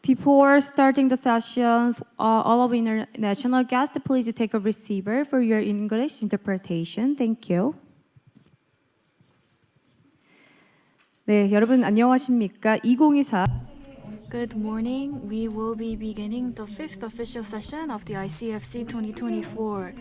Before starting the session, all of international guests, please take a receiver for your English interpretation. Thank you. 네, 여러분 안녕하십니까? 2024 Good morning. We will be beginning the 5th official session of the ICFC 2024.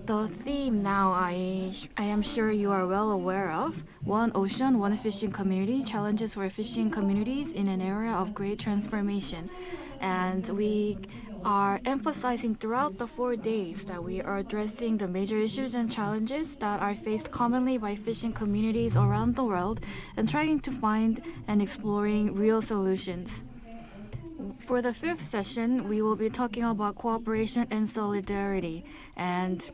The theme now I am sure you are well aware of: One Ocean, One Fishing Community, Challenges for Fishing Communities in an Era of Great Transformation. And we are emphasizing throughout the 4 days that we are addressing the major issues and challenges that are faced commonly by fishing communities around the world and trying to find and exploring real solutions. For the 5th session, we will be talking about cooperation and solidarity, and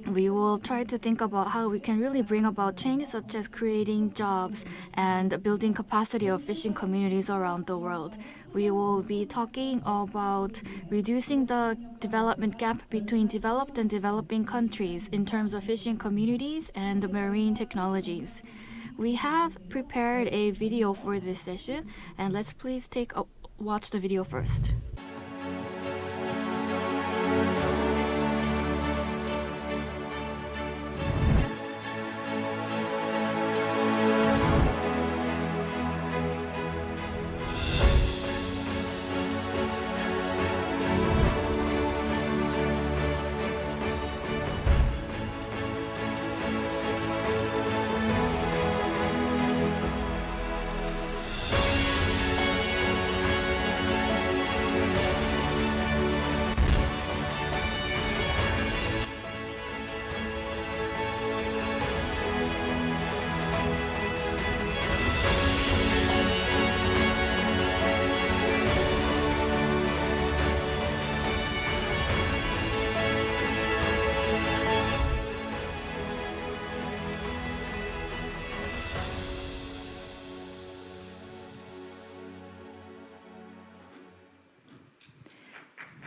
we will try to think about how we can really bring about change, such as creating jobs and building capacity of fishing communities around the world. We will be talking about reducing the development gap between developed and developing countries in terms of fishing communities and marine technologies. We have prepared a video for this session, and let's please watch the video first.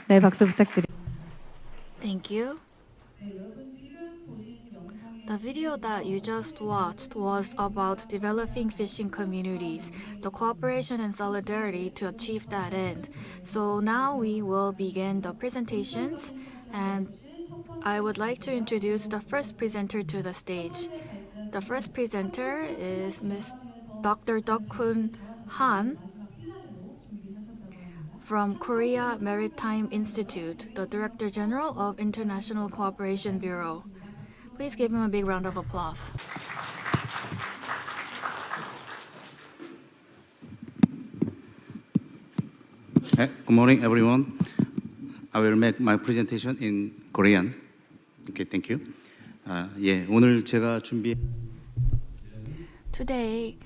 네, 박수 부탁드립니다. Thank you. The video that you just watched was about developing fishing communities, the cooperation and solidarity to achieve that end. So now we will begin the presentations, and I would like to introduce the first presenter to the stage. The first presenter is Dr. Deok-hun Han from Korea Maritime Institute, the Director General of International Cooperation Bureau. Please give him a big round of applause. Good morning, everyone. I will make my presentation in Korean. Okay, thank you. 오늘 제가 Today,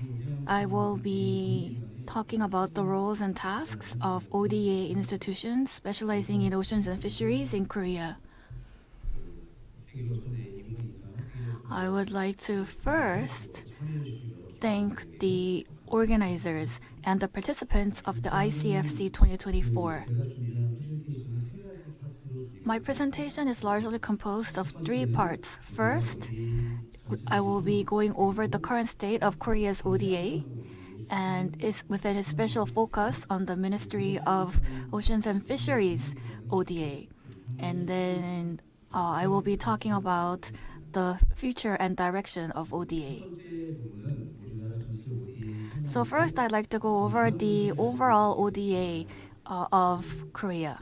I will be talking about the roles and tasks of ODA institutions specializing in oceans and fisheries in Korea. I would like to first thank the organizers and the participants of the ICFC 2024. My presentation is largely composed of 3 parts. First, I will be going over the current state of Korea's ODA, and is within a special focus on the Ministry of Oceans and Fisheries ODA. And then I will be talking about the future and direction of ODA. So first, I'd like to go over the overall ODA of Korea.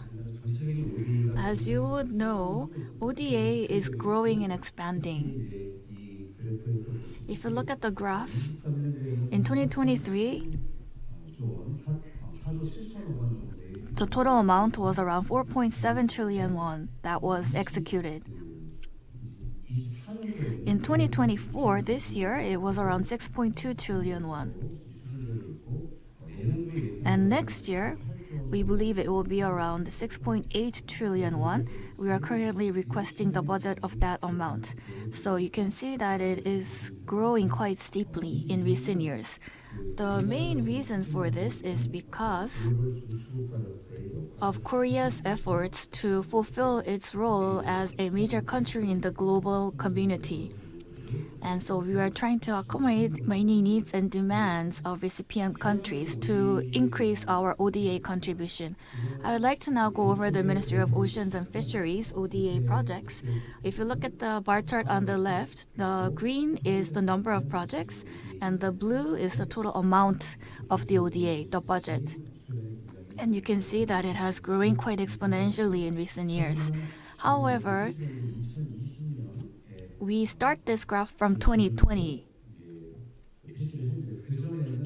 As you would know, ODA is growing and expanding. If you look at the graph, in 2023, the total amount was around 4.7 trillion won that was executed. In 2024, this year, it was around 6.2 trillion won. And next year, we believe it will be around 6.8 trillion won. We are currently requesting the budget of that amount. So you can see that it is growing quite steeply in recent years. The main reason for this is because of Korea's efforts to fulfill its role as a major country in the global community. And so we are trying to accommodate many needs and demands of recipient countries to increase our ODA contribution. I would like to now go over the Ministry of Oceans and Fisheries ODA projects. If you look at the bar chart on the left, the green is the number of projects and the blue is the total amount of the ODA, the budget. And you can see that it has growing quite exponentially in recent years. However, we start this graph from 2020.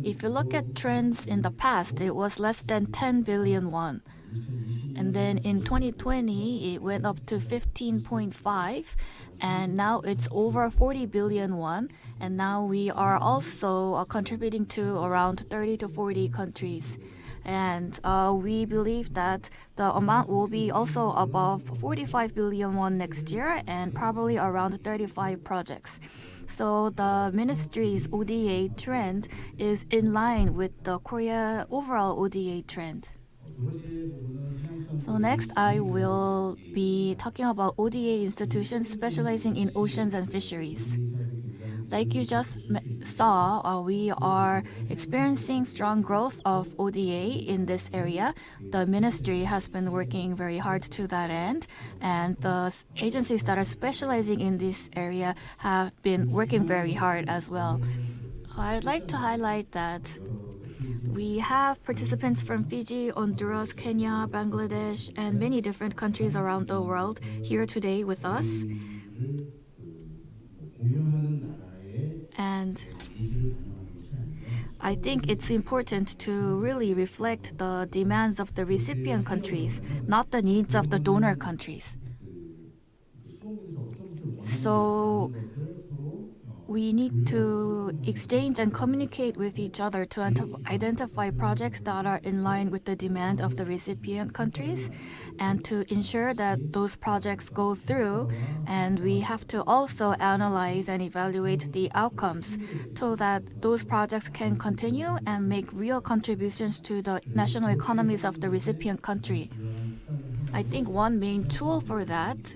If you look at trends in the past, it was less than 10 billion won. And then in 2020, it went up to 15.5, and now it's over 40 billion won. And now we are also contributing to around 30 to 40 countries. And we believe that the amount will be also above 45 billion won next year and probably around 35 projects. So the ministry's ODA trend is in line with the Korea overall ODA trend. So next, I will be talking about ODA institutions specializing in oceans and fisheries. Like you just saw, we are experiencing strong growth of ODA in this area. The ministry has been working very hard to that end, and the agencies that are specializing in this area have been working very hard as well. I'd like to highlight that we have participants from Fiji, Honduras, Kenya, Bangladesh, and many different countries around the world here today with us. And I think it's important to really reflect the demands of the recipient countries, not the needs of the donor countries. So we need to exchange and communicate with each other to identify projects that are in line with the demand of the recipient countries and to ensure that those projects go through. And we have to also analyze and evaluate the outcomes so that those projects can continue and make real contributions to the national economies of the recipient country. I think one main tool for that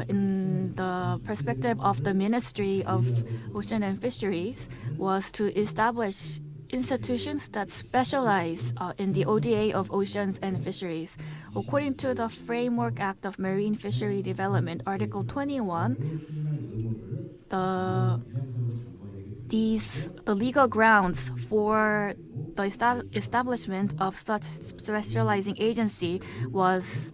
in the perspective of the Ministry of Ocean and Fisheries was to establish institutions that specialize in the ODA of oceans and fisheries. According to the Framework Act of Marine Fishery Development, Article 21, the legal grounds for the establishment of such specializing agency was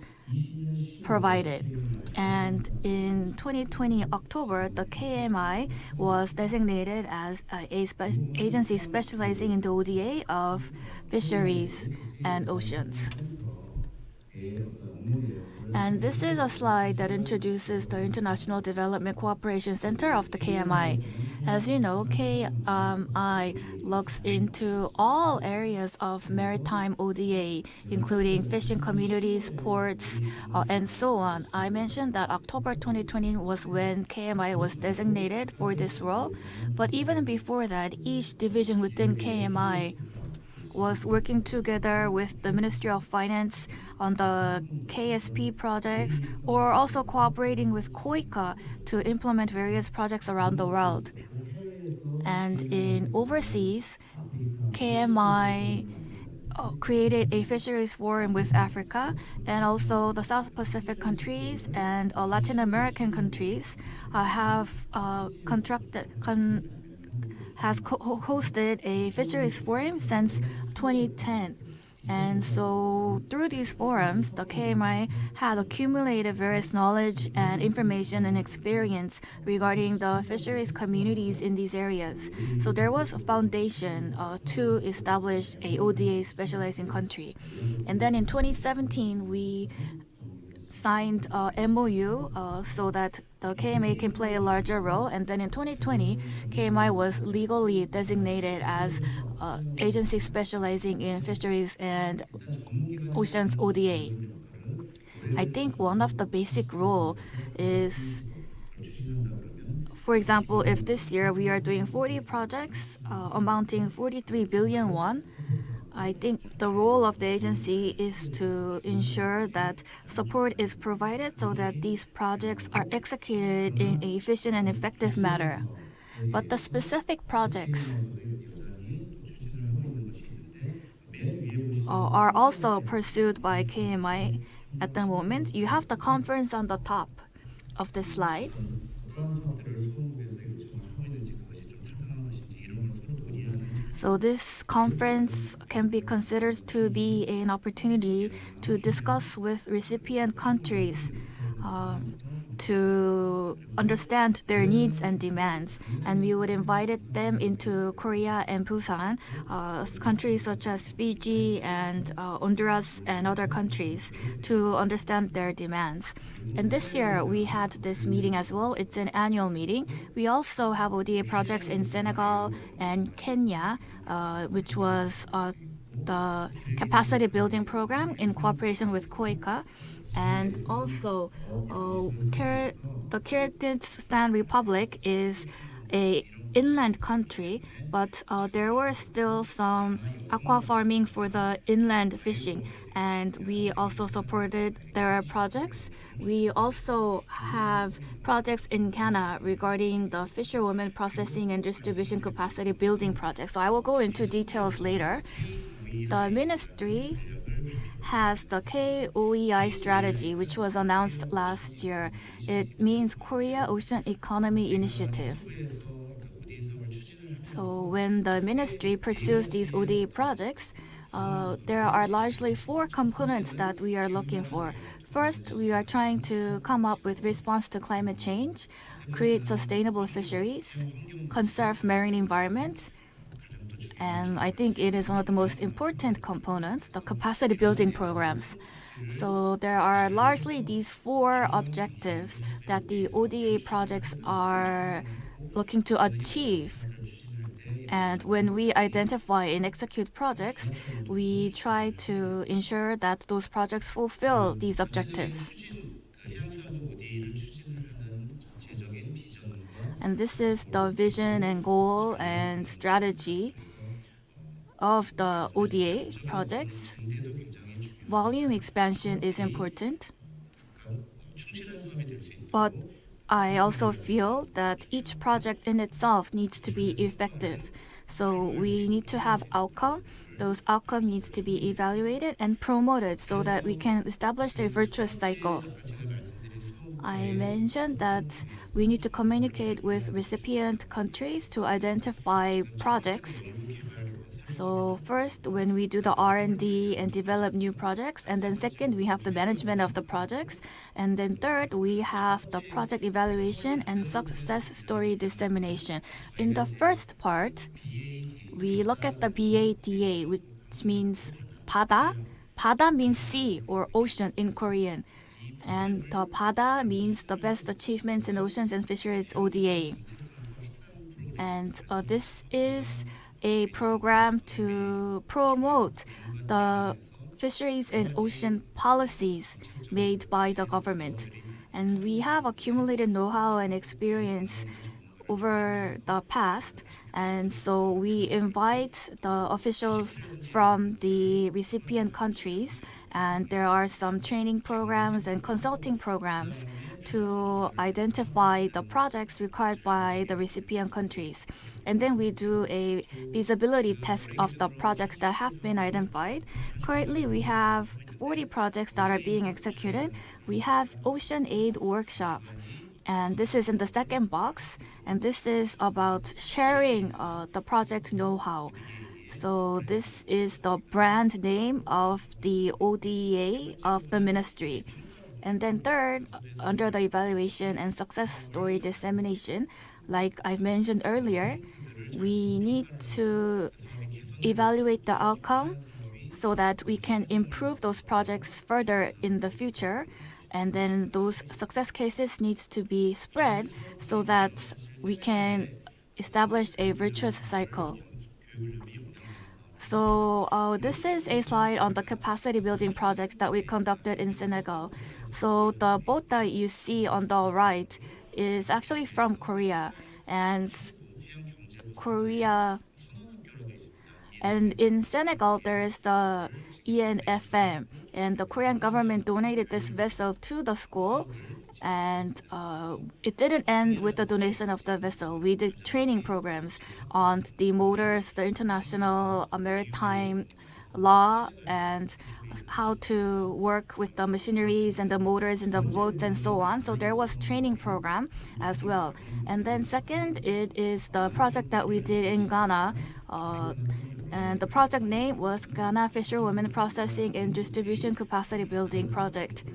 provided. And in 2020 October, the KMI was designated as an agency specializing in the ODA of fisheries and oceans. And this is a slide that introduces the International Development Cooperation Center of the KMI. As you know, KMI looks into all areas of maritime ODA, including fishing communities, ports, and so on. I mentioned that October 2020 was when KMI was designated for this role, but even before that, each division within KMI was working together with the Ministry of Finance on the KSP projects, or also cooperating with KOICA to implement various projects around the world. And in overseas, KMI created a fisheries forum with Africa, and also the South Pacific countries and Latin American countries have hosted a fisheries forum since 2010. And so through these forums, the KMI had accumulated various knowledge and information and experience regarding the fisheries communities in these areas. So there was a foundation to establish a ODA specializing country. And then in 2017, we signed a MOU so that the KMA can play a larger role. And then in 2020, KMI was legally designated as agency specializing in fisheries and oceans ODA. I think one of the basic role is, for example, if this year we are doing 40 projects amounting 43 billion won, I think the role of the agency is to ensure that support is provided so that these projects are executed in an efficient and effective manner. But the specific projects are also pursued by KMI at the moment. You have the conference on the top of the slide. So this conference can be considered to be an opportunity to discuss with recipient countries to understand their needs and demands. And we would invite them into Korea and Busan, countries such as Fiji and Honduras and other countries to understand their demands. And this year we had this meeting as well. It's an annual meeting. We also have ODA projects in Senegal and Kenya, which was the capacity building program in cooperation with COICA. And also, the Kyrgyzstan Republic is a inland country, but there were still some aqua farming for the inland fishing, and we also supported their projects. We also have projects in Ghana regarding the fisherwomen processing and distribution capacity building project. So I will go into details later. The ministry has the KOEI strategy, which was announced last year. It means Korea Ocean Economy Initiative. So when the ministry pursues these ODA projects, there are largely four components that we are looking for. First, we are trying to come up with response to climate change, create sustainable fisheries, conserve marine environment, and I think it is one of the most important components, the capacity building programs. So there are largely these four objectives that the ODA projects are looking to achieve. And when we identify and execute projects, we try to ensure that those projects fulfill these objectives. And this is the vision and goal and strategy of the ODA projects. Volume expansion is important, but I also feel that each project in itself needs to be effective. So we need to have outcome. Those outcomes needs to be evaluated and promoted so that we can establish a virtuous cycle. I mentioned that we need to communicate with recipient countries to identify projects. So first, when we do the R&D and develop new projects, and then second, we have the management of the projects, and then third, we have the project evaluation and success story dissemination. In the first part, we look at the BADA, which means 바다. 바다 means sea or ocean in Korean. And the 바다 means the best achievements in oceans and fisheries ODA. And this is a program to promote the fisheries and ocean policies made by the government. And we have accumulated know-how and experience over the past. And so we invite the officials from the recipient countries, and there are some training programs and consulting programs to identify the projects required by the recipient countries. And then we do a feasibility test of the projects that have been identified. Currently, we have 40 projects that are being executed. We have Ocean Aid Workshop, and this is in the second box, and this is about sharing the project know-how. So this is the brand name of the ODA of the ministry. And then third, under the evaluation and success story dissemination, like I've mentioned earlier, we need to evaluate the outcome so that we can improve those projects further in the future. And then those success cases needs to be spread so that we can establish a virtuous cycle. So this is a slide on the capacity building project that we conducted in Senegal. So the boat that you see on the right is actually from Korea, and Korea And in Senegal, there is the ENFM, and the Korean government donated this vessel to the school. And it didn't end with the donation of the vessel. We did training programs on the motors, the international maritime law, and how to work with the machineries and the motors in the boats and so on. So there was training program as well. And then second, it is the project that we did in Ghana. And the project name was Ghana Fisherwomen Processing and Distribution Capacity Building Project.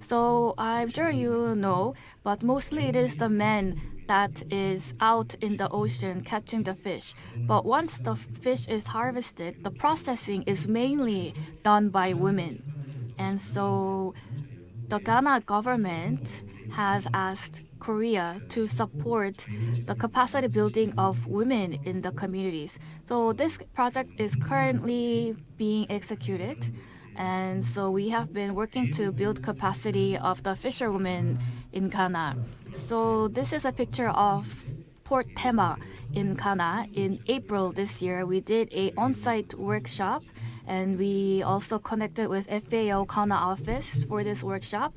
So I'm sure you know, but mostly it is the men that is out in the ocean catching the fish. But once the fish is harvested, the processing is mainly done by women. And so the Ghana government has asked Korea to support the capacity building of women in the communities. So this project is currently being executed. And so we have been working to build capacity of the fisherwomen in Ghana. So this is a picture of Port Tema in Ghana. In April this year, we did a on-site workshop, and we also connected with FAO Ghana office for this workshop.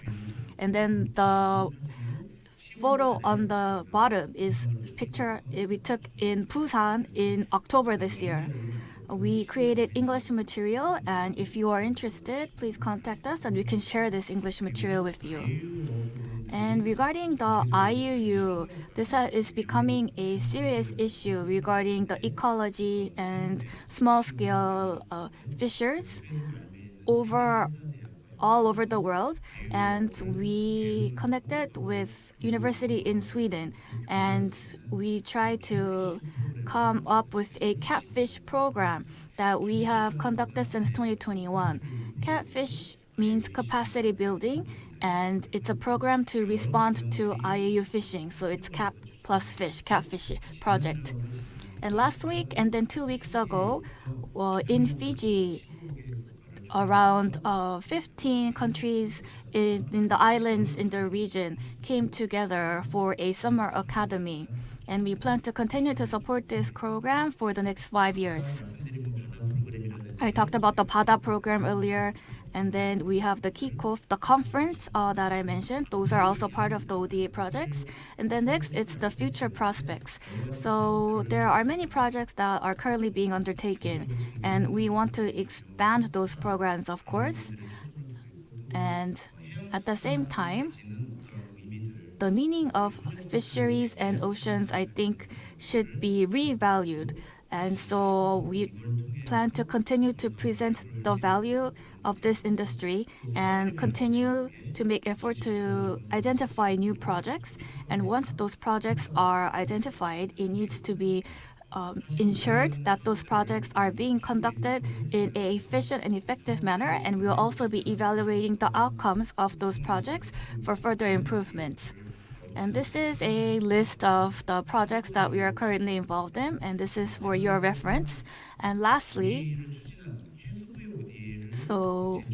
And then the photo on the bottom is picture we took in Busan in October this year. We created English material, and if you are interested, please contact us and we can share this English material with you. And regarding the IUU, this is becoming a serious issue regarding the ecology and small-scale fishers all over the world. And we connected with university in Sweden, and we tried to come up with a catfish program that we have conducted since 2021. Catfish means capacity building, and it's a program to respond to IAU fishing. So it's cap plus fish, catfish project. And last week and then 2 weeks ago, in Fiji, around 15 countries in the islands in the region came together for a summer academy. And we plan to continue to support this program for the next 5 years. I talked about the PADA program earlier, and then we have the kickoff, the conference that I mentioned. Those are also part of the ODA projects. And then next, it's the future prospects. So there are many projects that are currently being undertaken, and we want to expand those programs, of course. And at the same time, the meaning of fisheries and oceans, I think, should be revalued. And so we plan to continue to present the value of this industry and continue to make effort to identify new projects. And once those projects are identified, it needs to be ensured that those projects are being conducted in an efficient and effective manner. And we'll also be evaluating the outcomes of those projects for further improvements. And this is a list of the projects that we are currently involved in, and this is for your reference. And lastly, so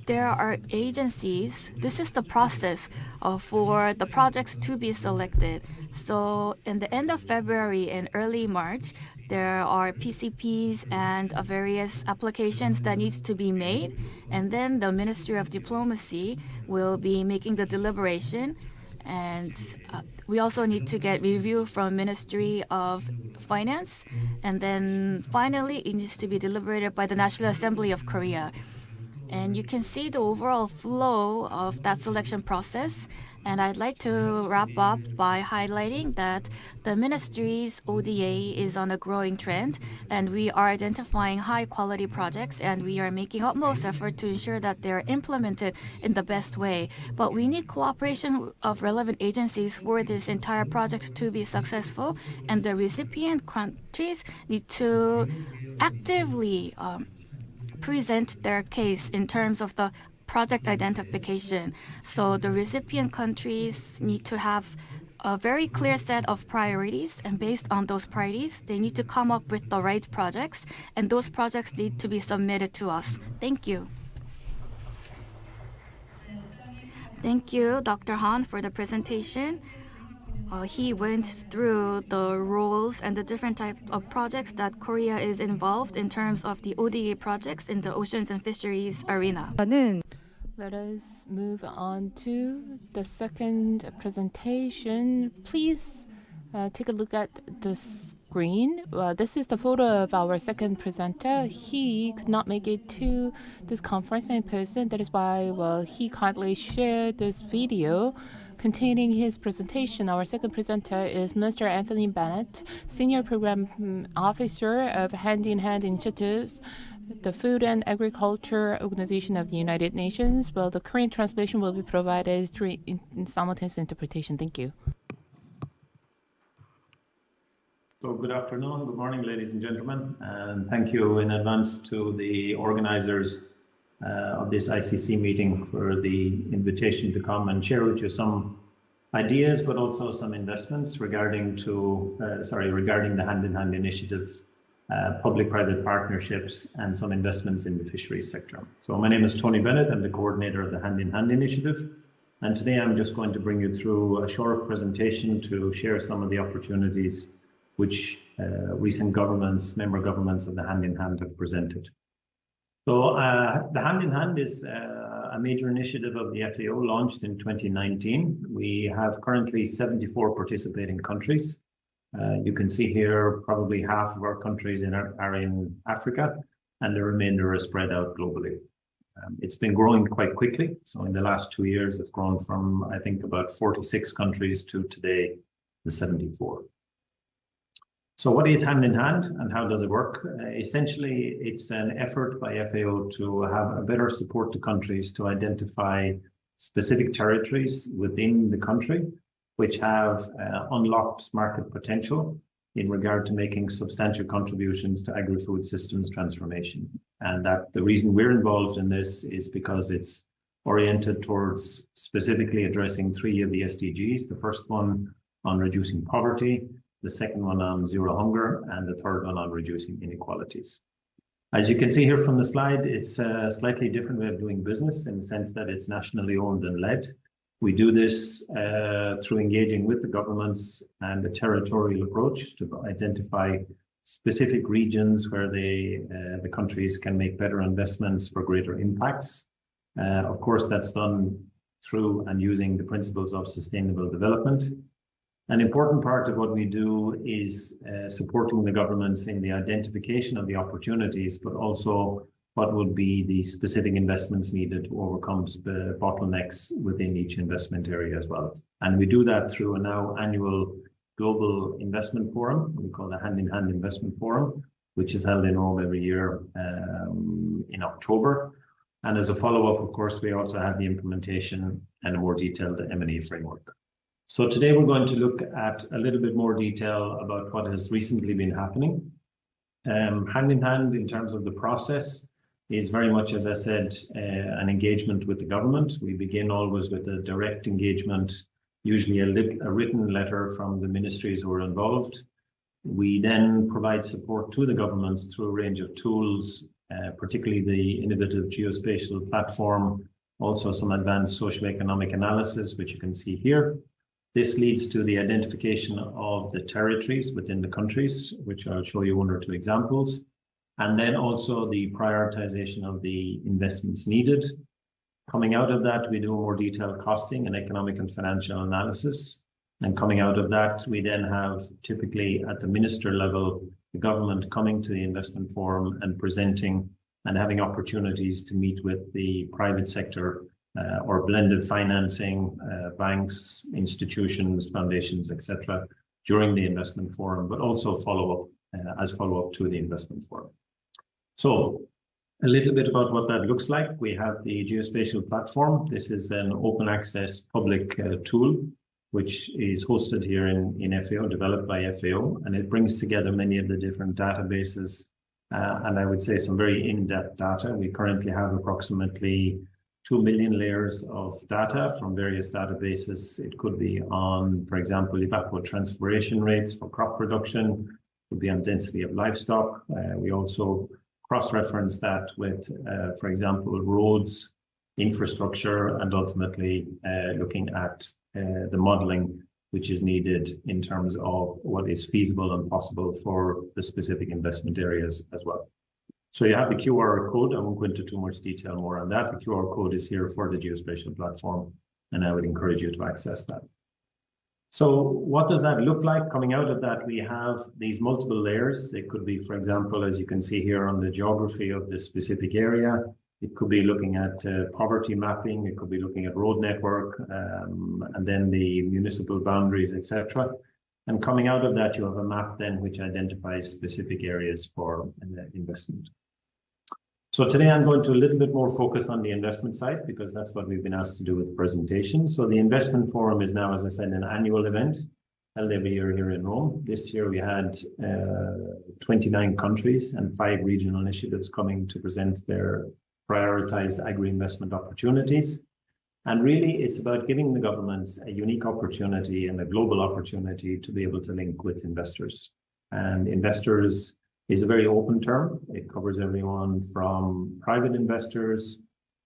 there are agencies. This is the process for the projects to be selected. So in the end of February and early March, there are PCPs and various applications that needs to be made. And then the Ministry of Diplomacy will be making the deliberation. And we also need to get review from Ministry of Finance. And then finally, it needs to be deliberated by the National Assembly of Korea. And you can see the overall flow of that selection process. And I'd like to wrap up by highlighting that the ministry's ODA is on a growing trend, and we are identifying high-quality projects, and we are making utmost effort to ensure that they're implemented in the best way. But we need cooperation of relevant agencies for this entire project to be successful, and the recipient countries need to actively present their case in terms of the project identification. So the recipient countries need to have a very clear set of priorities, and based on those priorities, they need to come up with the right projects, and those projects need to be submitted to us. Thank you. Thank you, Dr. Han, for the presentation. He went through the roles and the different types of projects that Korea is involved in terms of the ODA projects in the oceans and fisheries arena. 저는 Let us move on to the second presentation. Please take a look at the screen. This is the photo of our second presenter. He could not make it to this conference in person. That is why, he kindly shared this video containing his presentation. Our second presenter is Mr. Anthony Bennett, Senior Program Officer of Hand in Hand Initiatives, the Food and Agriculture Organization of the United Nations. The Korean translation will be provided through simultaneous interpretation. Thank you. So good afternoon, good morning, ladies and gentlemen, and thank you in advance to the organizers of this ICC meeting for the invitation to come and share with you some ideas, but also some investments regarding the Hand in Hand initiatives, public-private partnerships, and some investments in the fisheries sector. So my name is Tony Bennett. I'm the coordinator of the Hand in Hand initiative. And today I'm just going to bring you through a short presentation to share some of the opportunities which recent member governments of the Hand in Hand have presented. So the Hand in Hand is a major initiative of the FAO launched in 2019. We have currently 74 participating countries. You can see here probably half of our countries are in Africa, and the remainder are spread out globally. It's been growing quite quickly. So in the last 2 years, it's grown from, I think, about 46 countries to today, the 74. So what is Hand in Hand and how does it work? Essentially, it's an effort by FAO to have a better support to countries to identify specific territories within the country which have unlocked market potential in regard to making substantial contributions to agri-food systems transformation. And that the reason we're involved in this is because it's oriented towards specifically addressing 3 of the SDGs, the first one on reducing poverty, the second one on zero hunger, and the third one on reducing inequalities. As you can see here from the slide, it's a slightly different way of doing business in the sense that it's nationally owned and led. We do this through engaging with the governments and a territorial approach to identify specific regions where the countries can make better investments for greater impacts. Of course, that's done through and using the principles of sustainable development. An important part of what we do is supporting the governments in the identification of the opportunities, but also what would be the specific investments needed to overcome the bottlenecks within each investment area as well. And we do that through a now annual global investment forum, we call the Hand in Hand Investment Forum, which is held in Rome every year in October. And as a follow-up, of course, we also have the implementation and a more detailed M&A framework. So today we're going to look at a little bit more detail about what has recently been happening. Hand in Hand in terms of the process is very much, as I said, an engagement with the government. We begin always with a direct engagement, usually a written letter from the ministries who are involved. We then provide support to the governments through a range of tools, particularly the innovative geospatial platform, also some advanced socioeconomic analysis, which you can see here. This leads to the identification of the territories within the countries, which I'll show you 1 or 2 examples, and then also the prioritization of the investments needed. Coming out of that, we do a more detailed costing and economic and financial analysis. And coming out of that, we then have typically at the minister level, the government coming to the investment forum and presenting and having opportunities to meet with the private sector or blended financing, banks, institutions, foundations, etc., during the investment forum, but also follow-up to the investment forum. So a little bit about what that looks like. We have the geospatial platform. This is an open access public tool, which is hosted here in FAO, developed by FAO, and it brings together many of the different databases, and I would say some very in-depth data. We currently have approximately 2 million layers of data from various databases. It could be on, for example, evapotranspiration rates for crop production, it could be on density of livestock. We also cross-reference that with, for example, roads, infrastructure, and ultimately looking at the modeling which is needed in terms of what is feasible and possible for the specific investment areas as well. So you have the QR code. I won't go into too much detail more on that. The QR code is here for the geospatial platform, and I would encourage you to access that. So what does that look like? Coming out of that, we have these multiple layers. They could be, for example, as you can see here on the geography of the specific area. It could be looking at poverty mapping. It could be looking at road network, and then the municipal boundaries, etc. And coming out of that, you have a map then which identifies specific areas for investment. So today I'm going to a little bit more focus on the investment side because that's what we've been asked to do with the presentation. So the investment forum is now, as I said, an annual event held every year here in Rome. This year we had 29 countries and 5 regional initiatives coming to present their prioritized agri-investment opportunities. And really it's about giving the governments a unique opportunity and a global opportunity to be able to link with investors. And investors is a very open term. It covers everyone from private investors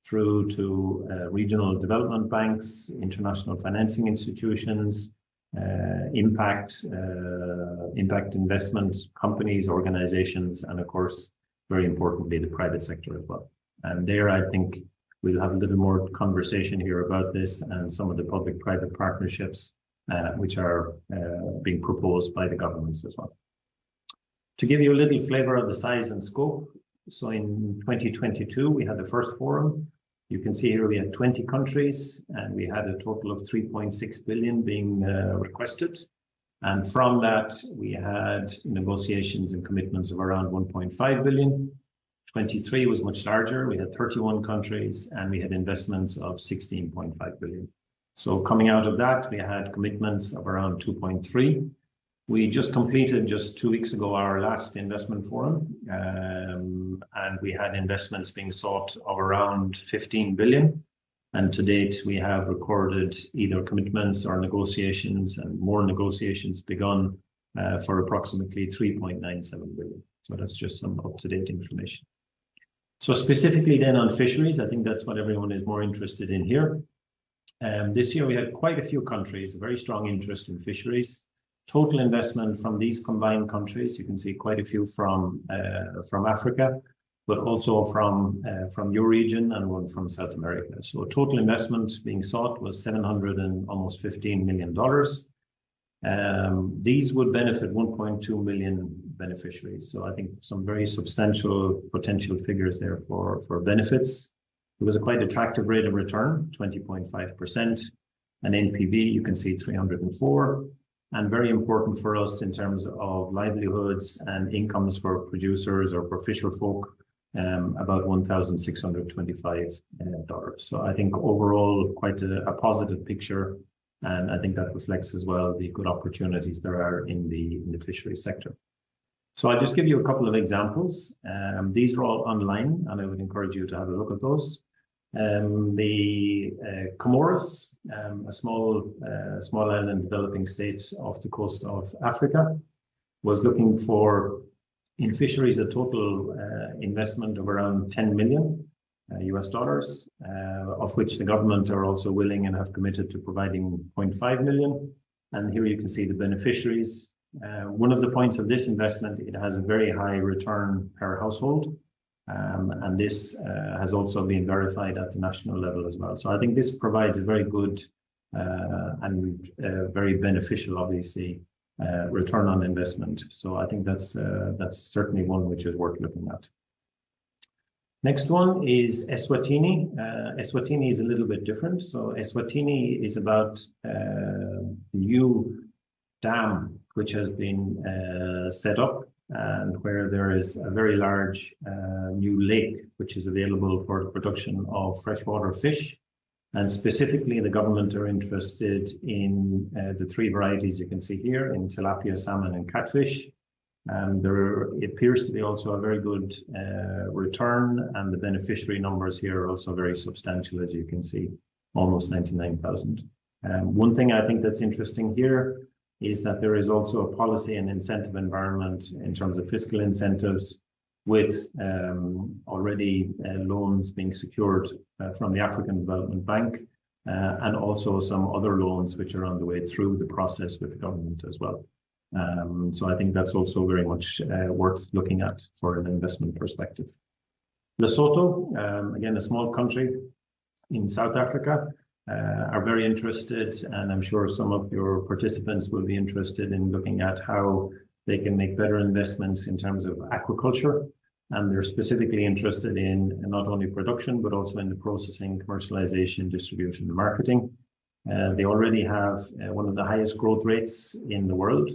through to regional development banks, international financing institutions, impact investment companies, organizations, and of course, very importantly, the private sector as well. And there, I think we'll have a little more conversation here about this and some of the public-private partnerships which are being proposed by the governments as well. To give you a little flavor of the size and scope, so in 2022, we had the first forum. You can see here we had 20 countries and we had a total of 3.6 billion being requested. And from that, we had negotiations and commitments of around 1.5 billion. 23 was much larger. We had 31 countries and we had investments of 16.5 billion. So coming out of that, we had commitments of around 2.3. We just completed just 2 weeks ago our last investment forum, and we had investments being sought of around 15 billion. And to date, we have recorded either commitments or negotiations and more negotiations begun for approximately 3.97 billion. So that's just some up-to-date information. So specifically then on fisheries, I think that's what everyone is more interested in here. This year we had quite a few countries, a very strong interest in fisheries. Total investment from these combined countries, you can see quite a few from Africa, but also from your region and one from South America. So total investment being sought was $715 million. These would benefit 1.2 million beneficiaries. So I think some very substantial potential figures there for benefits. It was a quite attractive rate of return, 20.5%. An NPV, you can see 304. And very important for us in terms of livelihoods and incomes for producers or for fisher folk, about $1,625. So I think overall quite a positive picture, and I think that reflects as well the good opportunities there are in the fishery sector. So I'll just give you a couple of examples. These are all online, and I would encourage you to have a look at those. The Comoros, a small island developing state off the coast of Africa, was looking for, in fisheries, a total investment of around 10 million US dollars, of which the government are also willing and have committed to providing 0.5 million. And here you can see the beneficiaries. One of the points of this investment, it has a very high return per household. And this has also been verified at the national level as well. So I think this provides a very good and very beneficial, obviously, return on investment. So I think that's certainly one which is worth looking at. Next one is Eswatini. Eswatini is a little bit different. So Eswatini is about a new dam which has been set up, and where there is a very large new lake which is available for the production of freshwater fish. And specifically, the government are interested in the 3 varieties you can see here in tilapia, salmon, and catfish. There appears to be also a very good return, and the beneficiary numbers here are also very substantial, as you can see, almost 99,000. One thing I think that's interesting here is that there is also a policy and incentive environment in terms of fiscal incentives, with already loans being secured from the African Development Bank and also some other loans which are on the way through the process with the government as well. So I think that's also very much worth looking at for an investment perspective. Lesotho, again, a small country in South Africa, are very interested, and I'm sure some of your participants will be interested in looking at how they can make better investments in terms of aquaculture. And they're specifically interested in not only production, but also in the processing, commercialization, distribution, and marketing. They already have one of the highest growth rates in the world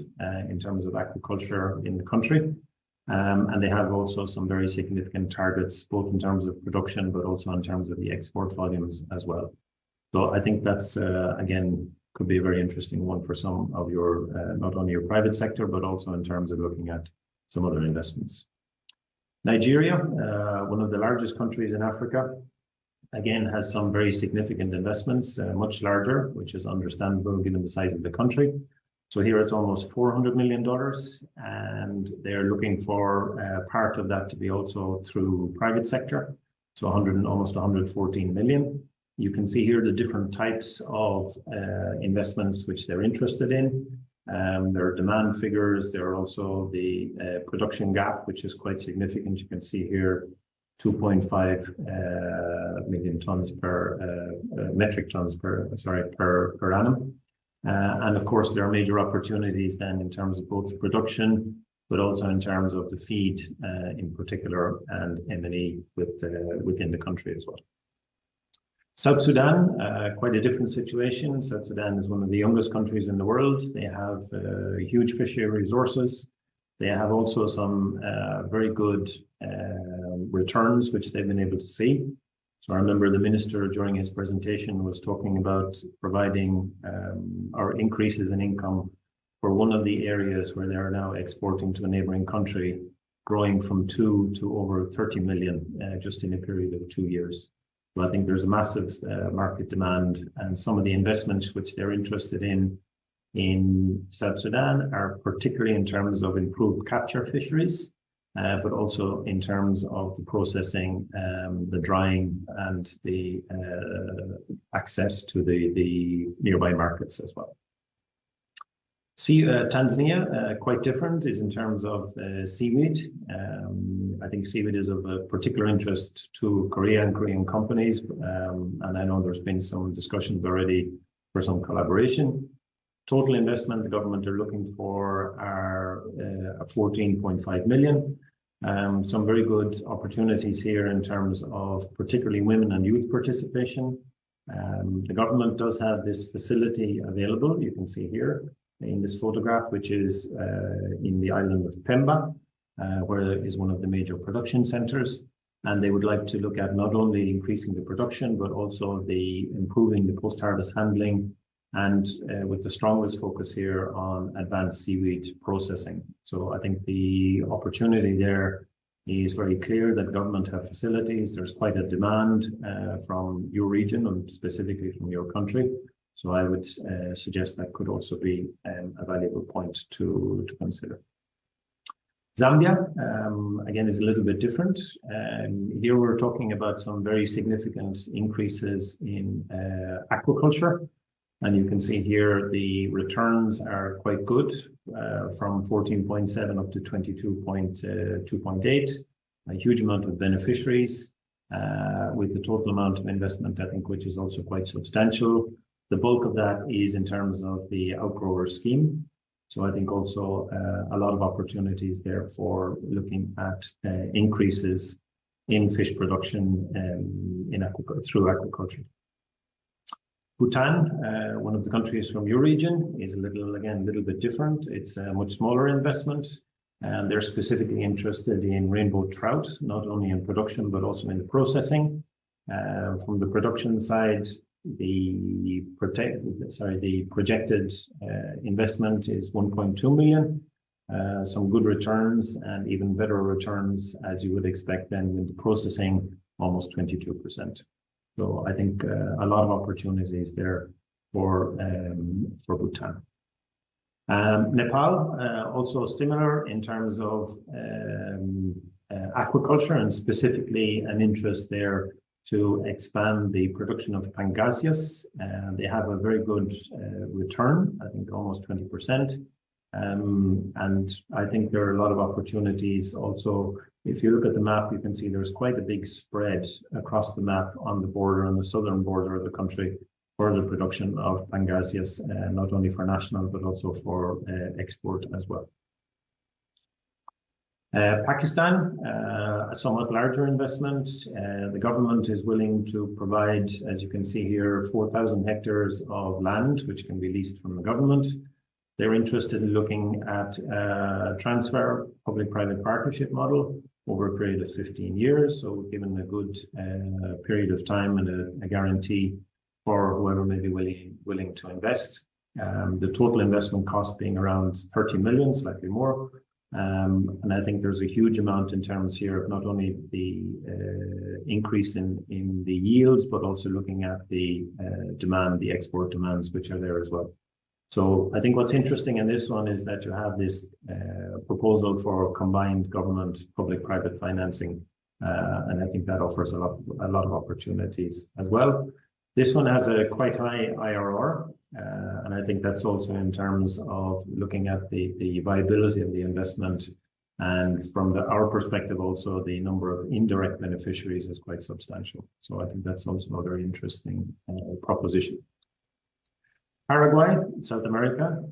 in terms of aquaculture in the country. And they have also some very significant targets, both in terms of production, but also in terms of the export volumes as well. So I think that's, again, could be a very interesting one for some of your, not only your private sector, but also in terms of looking at some other investments. Nigeria, one of the largest countries in Africa, again, has some very significant investments, much larger, which is understandable given the size of the country. So here it's almost $400 million, and they're looking for part of that to be also through private sector, so almost 114 million. You can see here the different types of investments which they're interested in. There are demand figures. There are also the production gap, which is quite significant. You can see here 2.5 million tons per metric tons per annum. And of course, there are major opportunities then in terms of both production, but also in terms of the feed in particular, and M&E within the country as well. South Sudan, quite a different situation. South Sudan is one of the youngest countries in the world. They have huge fishery resources. They have also some very good returns, which they've been able to see. So I remember the minister during his presentation was talking about providing or increases in income for one of the areas where they are now exporting to a neighboring country, growing from 2 to over 30 million just in a period of 2 years. So I think there's a massive market demand, and some of the investments which they're interested in South Sudan are particularly in terms of improved capture fisheries, but also in terms of the processing, the drying, and the access to the nearby markets as well. Tanzania, quite different, is in terms of seaweed. I think seaweed is of a particular interest to Korea and Korean companies, and I know there's been some discussions already for some collaboration. Total investment the government are looking for are 14.5 million. Some very good opportunities here in terms of particularly women and youth participation. The government does have this facility available, you can see here in this photograph, which is in the island of Pemba, where is one of the major production centers. And they would like to look at not only increasing the production, but also the improving the post-harvest handling, and with the strongest focus here on advanced seaweed processing. So I think the opportunity there is very clear that government have facilities. There's quite a demand from your region and specifically from your country. So I would suggest that could also be a valuable point to consider. Zambia, again, is a little bit different. Here we're talking about some very significant increases in aquaculture. And you can see here the returns are quite good, from 14.7 up to 22.8. A huge amount of beneficiaries, with the total amount of investment, I think, which is also quite substantial. The bulk of that is in terms of the outgrower scheme. So I think also a lot of opportunities there for looking at increases in fish production through aquaculture. Bhutan, one of the countries from your region, is a little bit different. It's a much smaller investment, and they're specifically interested in rainbow trout, not only in production, but also in the processing. From the production side, the projected investment is 1.2 million. Some good returns and even better returns, as you would expect then with the processing, almost 22%. So I think a lot of opportunities there for Bhutan. Nepal, also similar in terms of aquaculture, and specifically an interest there to expand the production of pangasius. They have a very good return, I think almost 20%. And I think there are a lot of opportunities also. If you look at the map, you can see there's quite a big spread across the map on the border, on the southern border of the country, for the production of pangasius, not only for national, but also for export as well. Pakistan, a somewhat larger investment. The government is willing to provide, as you can see here, 4,000 hectares of land, which can be leased from the government. They're interested in looking at transfer public-private partnership model over a period of 15 years. So given a good period of time and a guarantee for whoever may be willing to invest. The total investment cost being around 30 million, slightly more. And I think there's a huge amount in terms here of not only the increase in the yields, but also looking at the demand, the export demands, which are there as well. So I think what's interesting in this one is that you have this proposal for combined government public-private financing. And I think that offers a lot of opportunities as well. This one has a quite high IRR. And I think that's also in terms of looking at the viability of the investment. And from our perspective, also the number of indirect beneficiaries is quite substantial. So I think that's also a very interesting proposition. Paraguay, South America.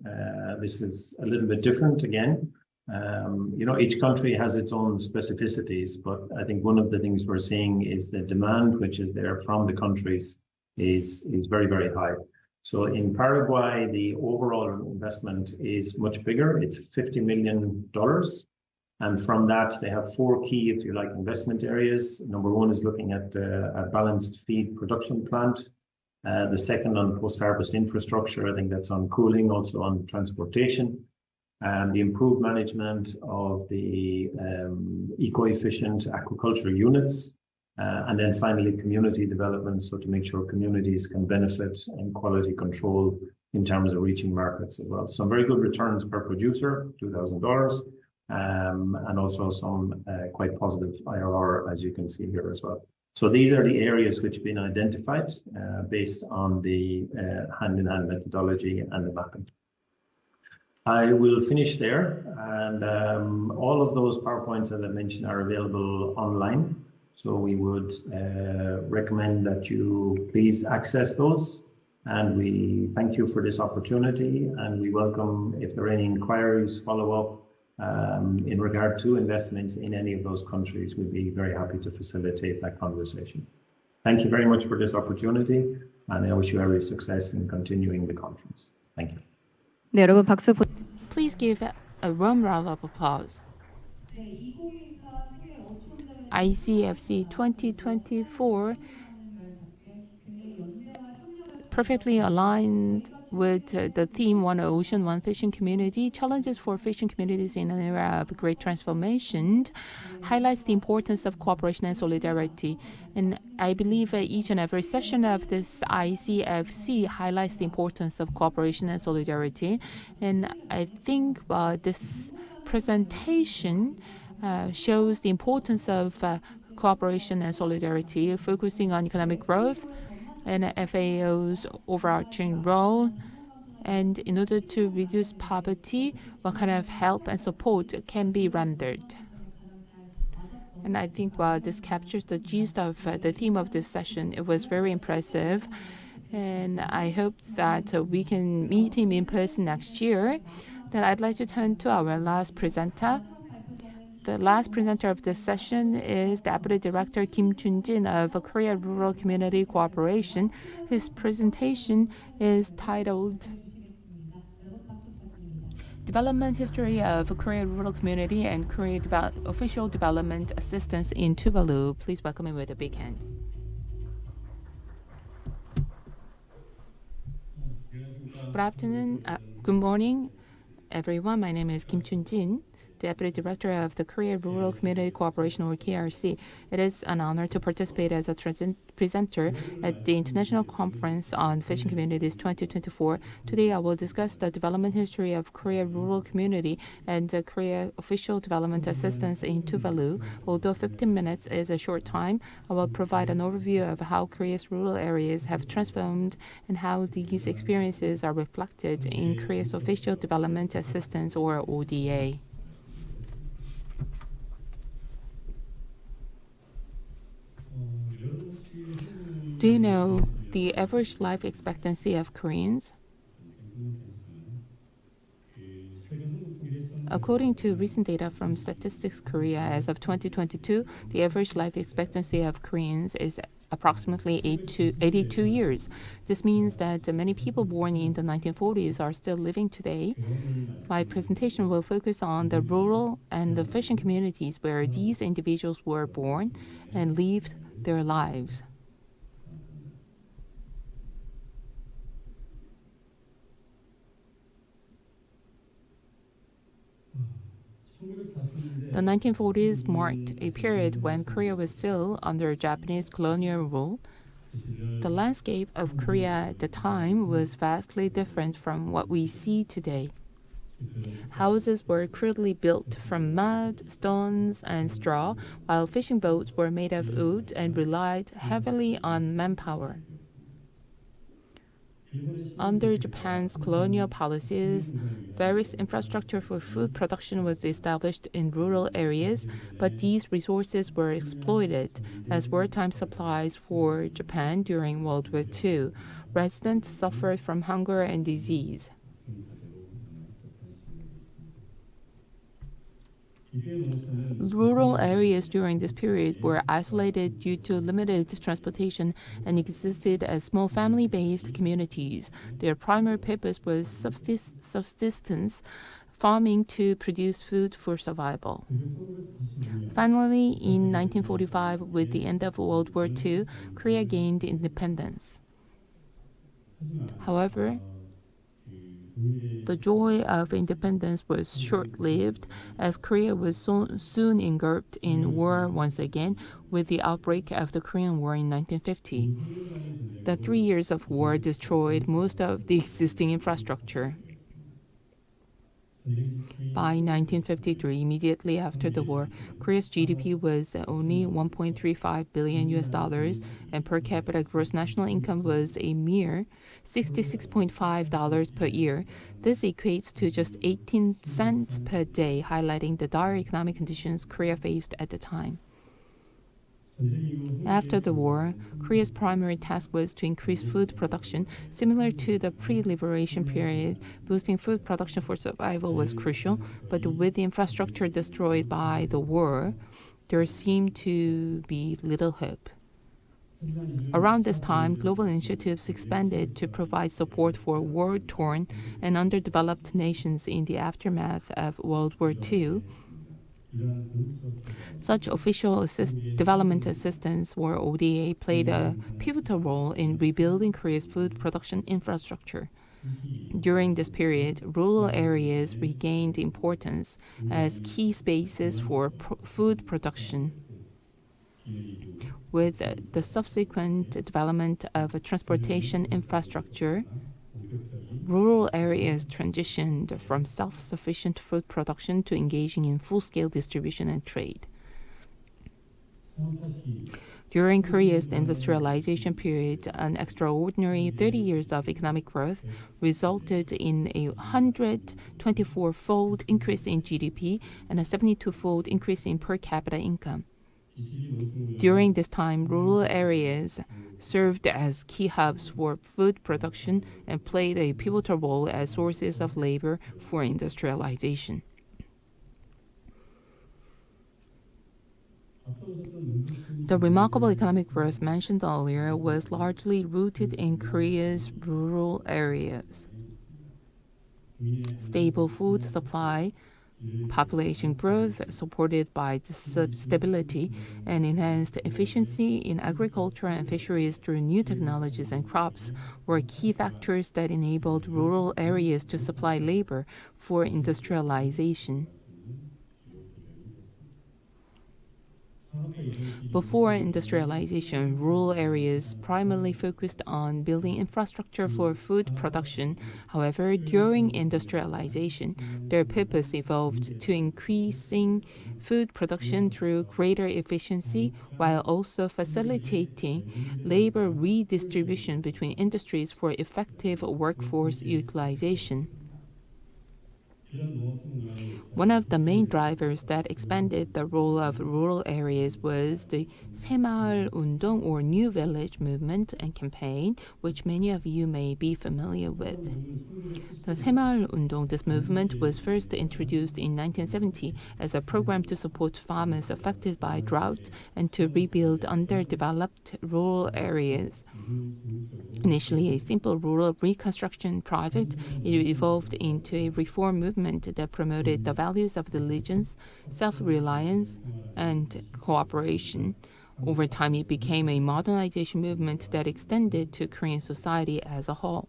This is a little bit different again. Each country has its own specificities, but I think one of the things we're seeing is the demand which is there from the countries is very, very high. So in Paraguay, the overall investment is much bigger. It's $50 million. And from that, they have 4 key, if you like, investment areas. Number 1 is looking at a balanced feed production plant. The second on post-harvest infrastructure, I think that's on cooling, also on transportation, and the improved management of the eco-efficient aquaculture units. And then finally, community development, so to make sure communities can benefit and quality control in terms of reaching markets as well. Some very good returns per producer, $2,000, and also some quite positive IRR, as you can see here as well. So these are the areas which have been identified based on the hand-in-hand methodology and the mapping. I will finish there, and all of those PowerPoints that I mentioned are available online. So we would recommend that you please access those. And we thank you for this opportunity, and we welcome, if there are any inquiries, follow-up in regard to investments in any of those countries. We'd be very happy to facilitate that conversation. Thank you very much for this opportunity, and I wish you every success in continuing the conference. Thank you. 네, 여러분 박수. Please give a warm round of applause. ICFC 2024 perfectly aligned with the theme One Ocean, One Fishing Community, challenges for fishing communities in an era of great transformation, highlights the importance of cooperation and solidarity. And I believe each and every session of this ICFC highlights the importance of cooperation and solidarity. And I think this presentation shows the importance of cooperation and solidarity, focusing on economic growth and FAO's overarching role. And in order to reduce poverty, what kind of help and support can be rendered? And I think this captures the gist of the theme of this session. It was very impressive. And I hope that we can meet him in person next year. Then I'd like to turn to our last presenter. The last presenter of this session is Deputy Director Kim Chun-jin of Korea Rural Community Cooperation. His presentation is titled Development History of Korea Rural Community and Korea Official Development Assistance in Tuvalu. Please welcome him with a big hand. Good afternoon. Good morning, everyone. My name is Kim Chun-jin. Deputy Director of the Korea Rural Community Cooperation, or KRC. It is an honor to participate as a presenter at the International Conference on Fishing Communities 2024. Today, I will discuss the development history of Korea rural community and Korea official development assistance in Tuvalu. Although 15 minutes is a short time, I will provide an overview of how Korea's rural areas have transformed and how these experiences are reflected in Korea's official development assistance, or ODA. Do you know the average life expectancy of Koreans? According to recent data from Statistics Korea, as of 2022, the average life expectancy of Koreans is approximately 82 years. This means that many people born in the 1940s are still living today. My presentation will focus on the rural and the fishing communities where these individuals were born and lived their lives. The 1940s marked a period when Korea was still under Japanese colonial rule. The landscape of Korea at the time was vastly different from what we see today. Houses were crudely built from mud, stones, and straw, while fishing boats were made of wood and relied heavily on manpower. Under Japan's colonial policies, various infrastructure for food production was established in rural areas, but these resources were exploited as wartime supplies for Japan during World War II. Residents suffered from hunger and disease. Rural areas during this period were isolated due to limited transportation and existed as small family-based communities. Their primary purpose was subsistence farming to produce food for survival. Finally, in 1945, with the end of World War II, Korea gained independence. However, the joy of independence was short-lived, as Korea was soon engulfed in war once again with the outbreak of the Korean War in 1950. The 3 years of war destroyed most of the existing infrastructure. By 1953, immediately after the war, Korea's GDP was only $1.35 billion, and per capita gross national income was a mere $66.5 per year. This equates to just 18 cents per day, highlighting the dire economic conditions Korea faced at the time. After the war, Korea's primary task was to increase food production. Similar to the pre-liberation period, boosting food production for survival was crucial, but with the infrastructure destroyed by the war, there seemed to be little hope. Around this time, global initiatives expanded to provide support for war-torn and underdeveloped nations in the aftermath of World War II. Such official development assistance, or ODA, played a pivotal role in rebuilding Korea's food production infrastructure. During this period, rural areas regained importance as key spaces for food production. With the subsequent development of a transportation infrastructure, rural areas transitioned from self-sufficient food production to engaging in full-scale distribution and trade. During Korea's industrialization period, an extraordinary 30 years of economic growth resulted in a 124-fold increase in GDP and a 72-fold increase in per capita income. During this time, rural areas served as key hubs for food production and played a pivotal role as sources of labor for industrialization. The remarkable economic growth mentioned earlier was largely rooted in Korea's rural areas. Stable food supply, population growth supported by stability, and enhanced efficiency in agriculture and fisheries through new technologies and crops were key factors that enabled rural areas to supply labor for industrialization. Before industrialization, rural areas primarily focused on building infrastructure for food production. However, during industrialization, their purpose evolved to increasing food production through greater efficiency while also facilitating labor redistribution between industries for effective workforce utilization. One of the main drivers that expanded the role of rural areas was the 새마을 운동 or New Village movement and campaign, which many of you may be familiar with. The 새마을 운동, this movement was first introduced in 1970 as a program to support farmers affected by drought and to rebuild underdeveloped rural areas. Initially a simple rural reconstruction project, it evolved into a reform movement that promoted the values of diligence, self-reliance, and cooperation. Over time, it became a modernization movement that extended to Korean society as a whole.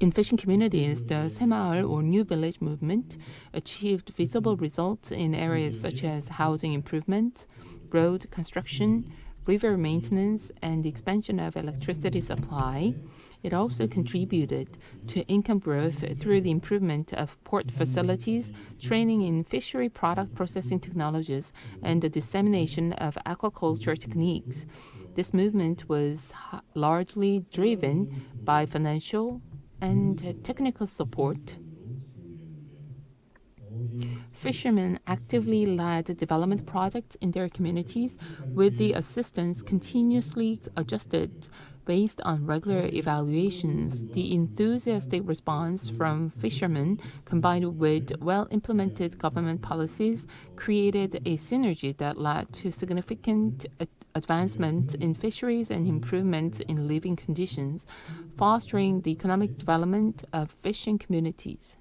In fishing communities, the 새마을 or New Village movement achieved visible results in areas such as housing improvement, road construction, river maintenance, and the expansion of electricity supply. It also contributed to income growth through the improvement of port facilities, training in fishery product processing technologies, and the dissemination of aquaculture techniques. This movement was largely driven by financial and technical support. Fishermen actively led development projects in their communities, with the assistance continuously adjusted based on regular evaluations. The enthusiastic response from fishermen, combined with well-implemented government policies, created a synergy that led to significant advancements in fisheries and improvements in living conditions, fostering the economic development of fishing communities.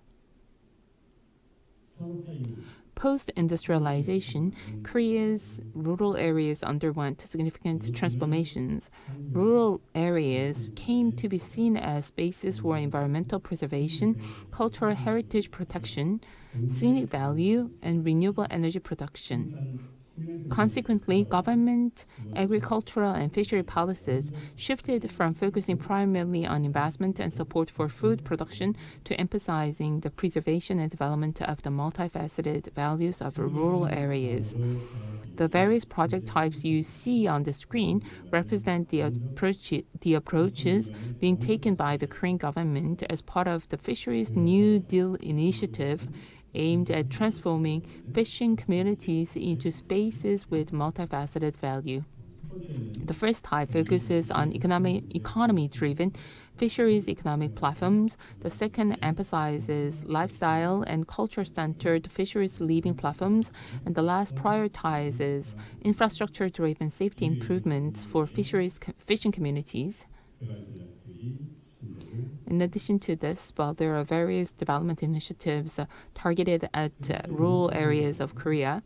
Post-industrialization, Korea's rural areas underwent significant transformations. Rural areas came to be seen as spaces for environmental preservation, cultural heritage protection, scenic value, and renewable energy production. Consequently, government, agricultural, and fishery policies shifted from focusing primarily on investment and support for food production to emphasizing the preservation and development of the multifaceted values of rural areas. The various project types you see on the screen represent the approaches being taken by the Korean government as part of the Fisheries New Deal initiative, aimed at transforming fishing communities into spaces with multifaceted value. The first type focuses on economy-driven fisheries economic platforms. The second emphasizes lifestyle and culture-centered fisheries living platforms. And the last prioritizes infrastructure-driven safety improvements for fishing communities. In addition to this, while there are various development initiatives targeted at rural areas of Korea,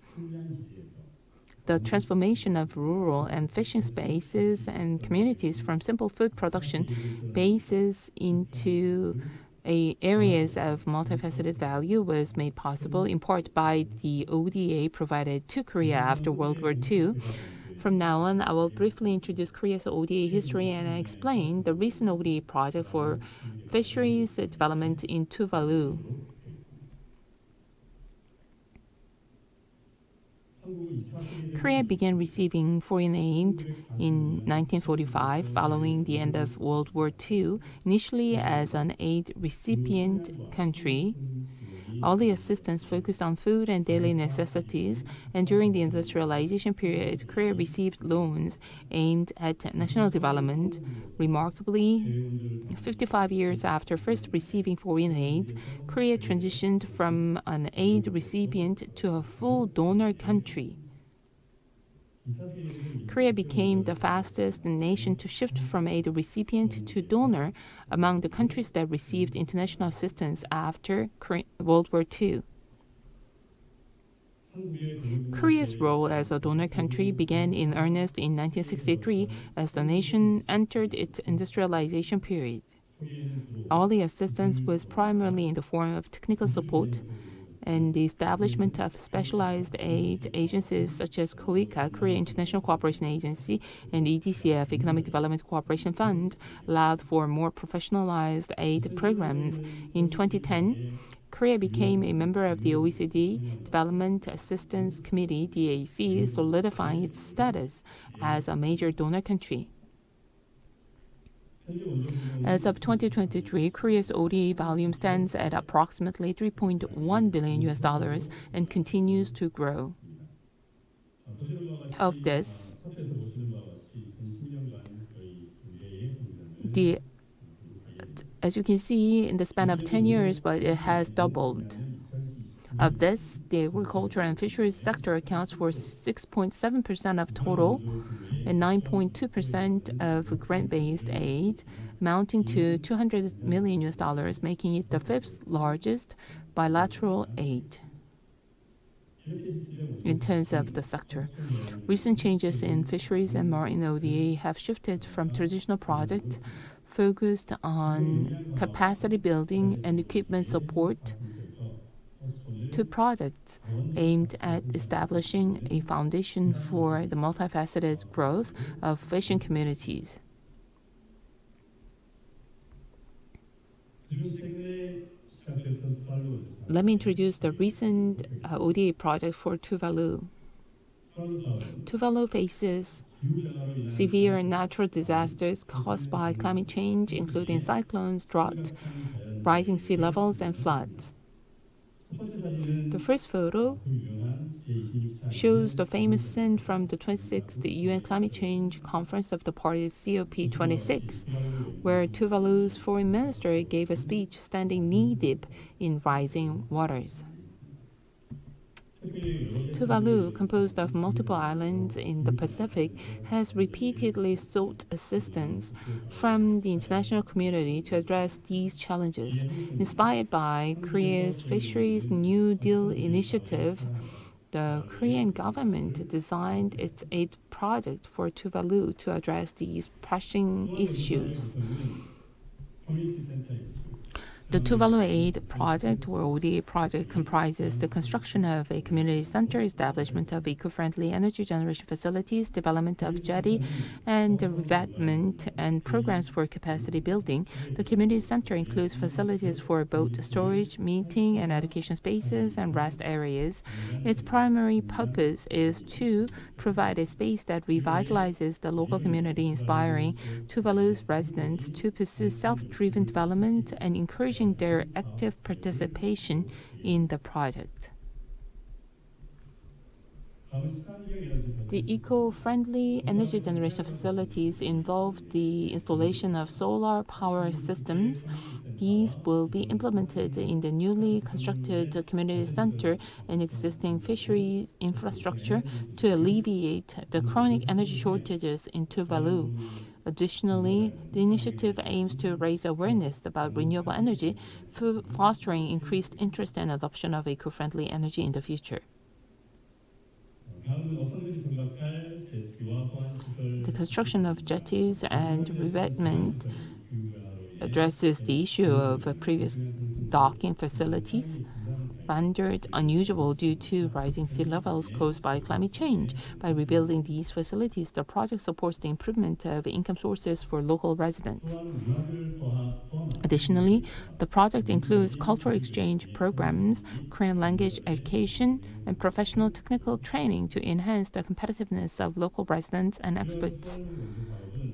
the transformation of rural and fishing spaces and communities from simple food production bases into areas of multifaceted value was made possible in part by the ODA provided to Korea after World War II. From now on, I will briefly introduce Korea's ODA history and explain the recent ODA project for fisheries development in Tuvalu. Korea began receiving foreign aid in 1945 following the end of World War II, initially as an aid recipient country. All the assistance focused on food and daily necessities, and during the industrialization period, Korea received loans aimed at national development. Remarkably, 55 years after first receiving foreign aid, Korea transitioned from an aid recipient to a full donor country. Korea became the fastest nation to shift from aid recipient to donor among the countries that received international assistance after World War II. Korea's role as a donor country began in earnest in 1963 as the nation entered its industrialization period. All the assistance was primarily in the form of technical support, and the establishment of specialized aid agencies such as KOICA, Korea International Cooperation Agency, and EDCF, Economic Development Cooperation Fund, allowed for more professionalized aid programs. In 2010, Korea became a member of the OECD Development Assistance Committee, DAC, solidifying its status as a major donor country. As of 2023, Korea's ODA volume stands at approximately $3.1 billion and continues to grow. Of this, as you can see, in the span of 10 years, but it has doubled. Of this, the agriculture and fisheries sector accounts for 6.7% of total and 9.2% of grant-based aid, amounting to $200 million, making it the fifth largest bilateral aid in terms of the sector. Recent changes in fisheries and marine ODA have shifted from traditional projects focused on capacity building and equipment support to projects aimed at establishing a foundation for the multifaceted growth of fishing communities. Let me introduce the recent ODA project for Tuvalu. Tuvalu faces severe natural disasters caused by climate change, including cyclones, drought, rising sea levels, and floods. The first photo shows the famous scene from the 26th UN Climate Change Conference of the parties COP26, where Tuvalu's foreign minister gave a speech standing knee-deep in rising waters. Tuvalu, composed of multiple islands in the Pacific, has repeatedly sought assistance from the international community to address these challenges. Inspired by Korea's Fisheries New Deal initiative, the Korean government designed its aid project for Tuvalu to address these pressing issues. The Tuvalu Aid Project, or ODA project, comprises the construction of a community center, establishment of eco-friendly energy generation facilities, development of jetty and revetment, and programs for capacity building. The community center includes facilities for boat storage, meeting and education spaces, and rest areas. Its primary purpose is to provide a space that revitalizes the local community, inspiring Tuvalu's residents to pursue self-driven development and encouraging their active participation in the project. The eco-friendly energy generation facilities involve the installation of solar power systems. These will be implemented in the newly constructed community center and existing fisheries infrastructure to alleviate the chronic energy shortages in Tuvalu. Additionally, the initiative aims to raise awareness about renewable energy, fostering increased interest and adoption of eco-friendly energy in the future. The construction of jetties and revetment addresses the issue of previous docking facilities, rendered unusual due to rising sea levels caused by climate change. By rebuilding these facilities, the project supports the improvement of income sources for local residents. Additionally, the project includes cultural exchange programs, Korean language education, and professional technical training to enhance the competitiveness of local residents and experts.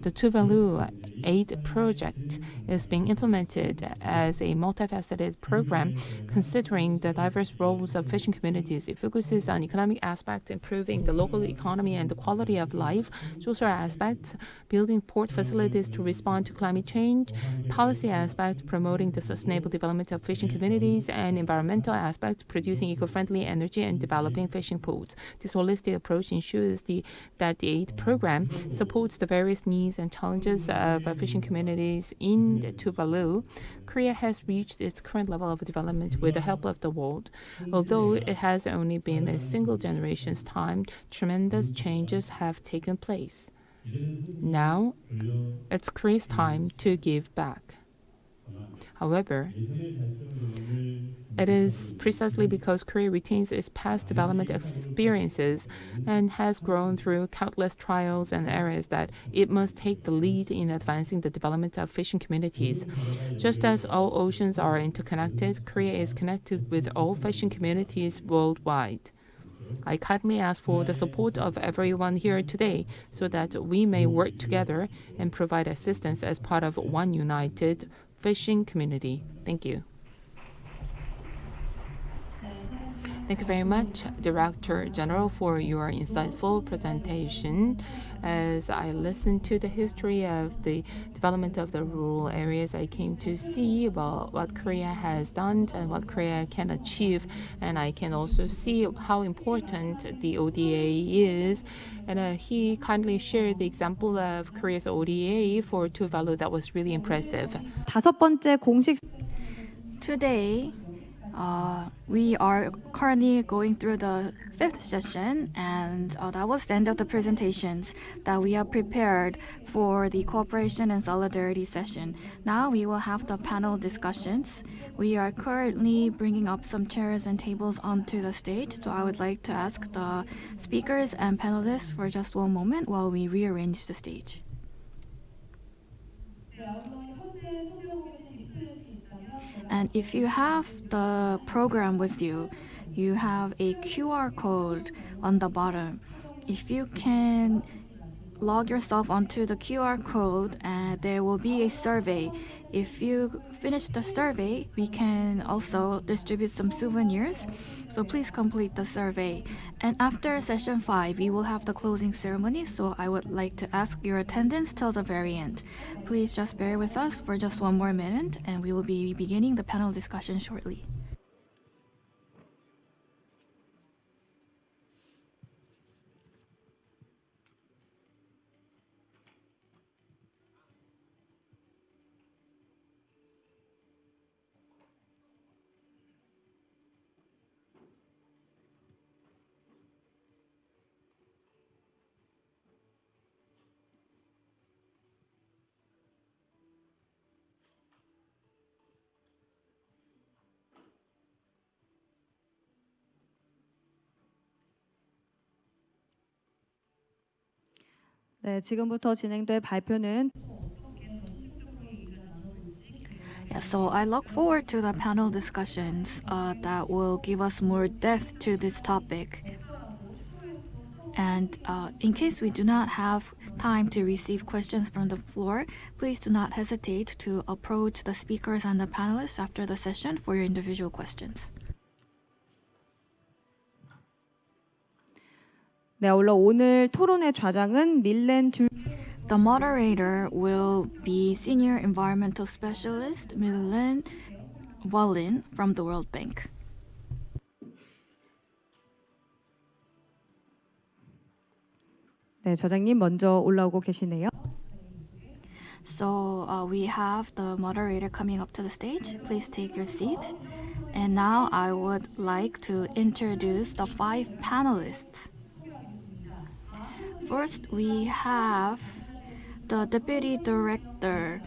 The Tuvalu Aid Project is being implemented as a multifaceted program considering the diverse roles of fishing communities. It focuses on economic aspects, improving the local economy and the quality of life, social aspects, building port facilities to respond to climate change, policy aspects, promoting the sustainable development of fishing communities, and environmental aspects, producing eco-friendly energy and developing fishing ports. This holistic approach ensures that the aid program supports the various needs and challenges of fishing communities in Tuvalu. Korea has reached its current level of development with the help of the world. Although it has only been a single generation's time, tremendous changes have taken place. Now, it's Korea's time to give back. However, It is precisely because Korea retains its past development experiences and has grown through countless trials and errors that it must take the lead in advancing the development of fishing communities. Just as all oceans are interconnected, Korea is connected with all fishing communities worldwide. I kindly ask for the support of everyone here today so that we may work together and provide assistance as part of one united fishing community. Thank you. Thank you very much, Director General, for your insightful presentation. As I listened to the history of the development of the rural areas, I came to see about what Korea has done and what Korea can achieve. And I can also see how important the ODA is. And he kindly shared the example of Korea's ODA for Tuvalu that was really impressive. 다섯 번째 공식 Today, we are currently going through the 5th session, and that was the end of the presentations that we have prepared for the cooperation and solidarity session. Now we will have the panel discussions. We are currently bringing up some chairs and tables onto the stage, so I would like to ask the speakers and panelists for just one moment while we rearrange the stage. And if you have the program with you, you have a QR code on the bottom. If you can log yourself onto the QR code, there will be a survey. If you finish the survey, we can also distribute some souvenirs. So please complete the survey. And after session 5, we will have the closing ceremony. So I would like to ask your attendance till the very end. Please just bear with us for just one more minute, and we will be beginning the panel discussion shortly. 네, 지금부터 진행될 발표는 Yeah, so I look forward to the panel discussions that will give us more depth to this topic. And in case we do not have time to receive questions from the floor, please do not hesitate to approach the speakers and the panelists after the session for your individual questions. 네, 물론 오늘 토론의 좌장은 밀렌 줄 The moderator will be Senior Environmental Specialist Millen Wallin from the World Bank. 네, 좌장님 먼저 올라오고 계시네요. So we have the moderator coming up to the stage. Please take your seat. And now I would like to introduce the 5 panelists. First, we have the Deputy Director,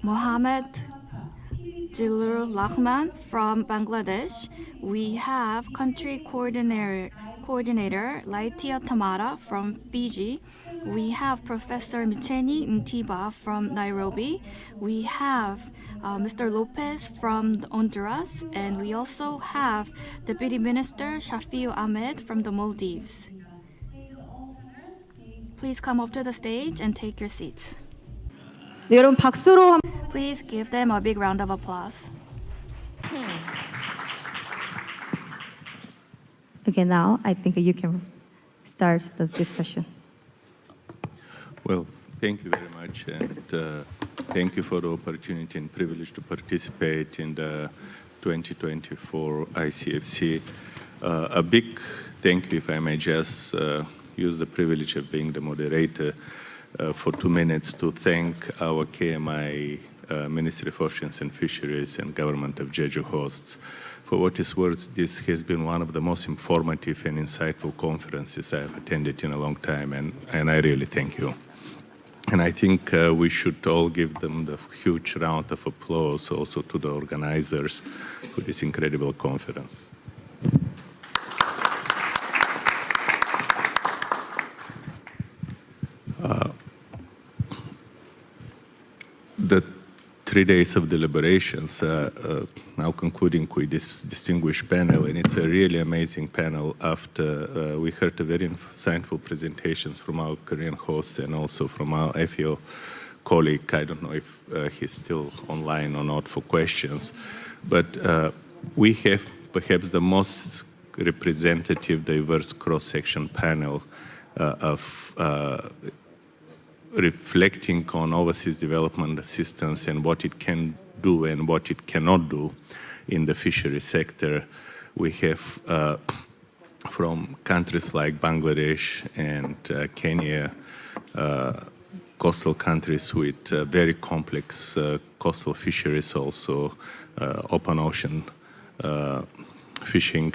Mohammed Jilur Lahman from Bangladesh. We have Country Coordinator Laitia Tamara from Fiji. We have Professor Micheni Ntiba from Nairobi. We have Mr. Lopez from Honduras. And we also have Deputy Minister Shafiu Ahmed from the Maldives. Please come up to the stage and take your seats. 네, 여러분 박수로 Please give them a big round of applause. Okay, now I think you can start the discussion. Well, thank you very much, and thank you for the opportunity and privilege to participate in the 2024 ICFC. A big thank you, if I may just use the privilege of being the moderator for 2 minutes to thank our KMI Ministry of Oceans and Fisheries and Government of Jeju hosts. For what is worth, this has been one of the most informative and insightful conferences I have attended in a long time, and I really thank you. And I think we should all give them the huge round of applause also to the organizers for this incredible conference. The 3 days of deliberations now concluding with this distinguished panel, and it's a really amazing panel after we heard a very insightful presentations from our Korean hosts and also from our FEO colleague. I don't know if he's still online or not for questions, but we have perhaps the most representative, diverse cross-section panel of reflecting on overseas development assistance and what it can do and what it cannot do in the fishery sector. We have from countries like Bangladesh and Kenya, coastal countries with very complex coastal fisheries, also open ocean fishing,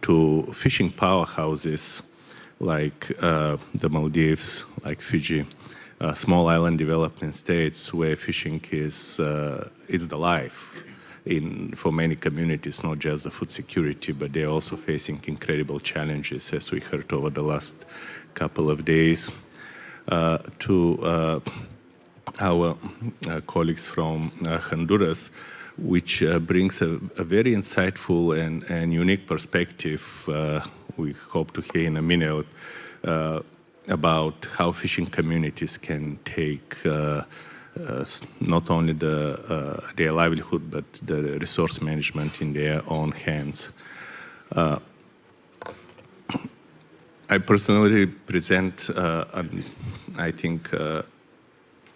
to fishing powerhouses like the Maldives, like Fiji, small island developing states where fishing is the life for many communities, not just the food security, but they're also facing incredible challenges, as we heard over the last couple of days. To our colleagues from Honduras, which brings a very insightful and unique perspective, we hope to hear in a minute, about how fishing communities can take not only their livelihood but the resource management in their own hands. I personally present, I think,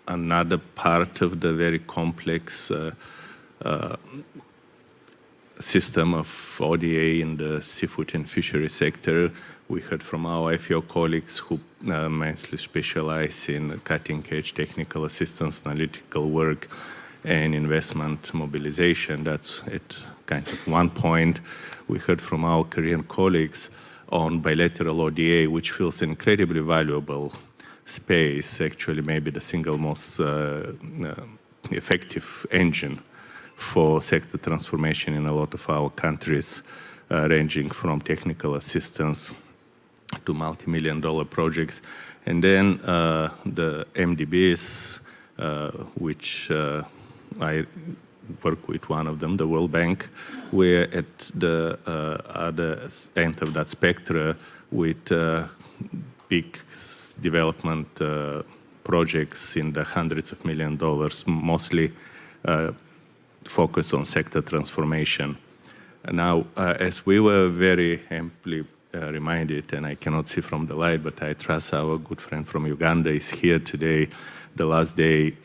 another part of the very complex system of ODA in the seafood and fishery sector. We heard from our FEO colleagues who mostly specialize in cutting-edge technical assistance, analytical work, and investment mobilization. That's at kind of one point. We heard from our Korean colleagues on bilateral ODA, which feels incredibly valuable space, actually maybe the single most effective engine for sector transformation in a lot of our countries, ranging from technical assistance to multi-million-dollar projects. And then the MDBs, which I work with one of them, the World Bank, we're at the other end of that spectrum with big development projects in the hundreds of $millions, mostly focused on sector transformation. Now, as we were very amply reminded, and I cannot see from the light, but I trust our good friend from Uganda is here today, the last day.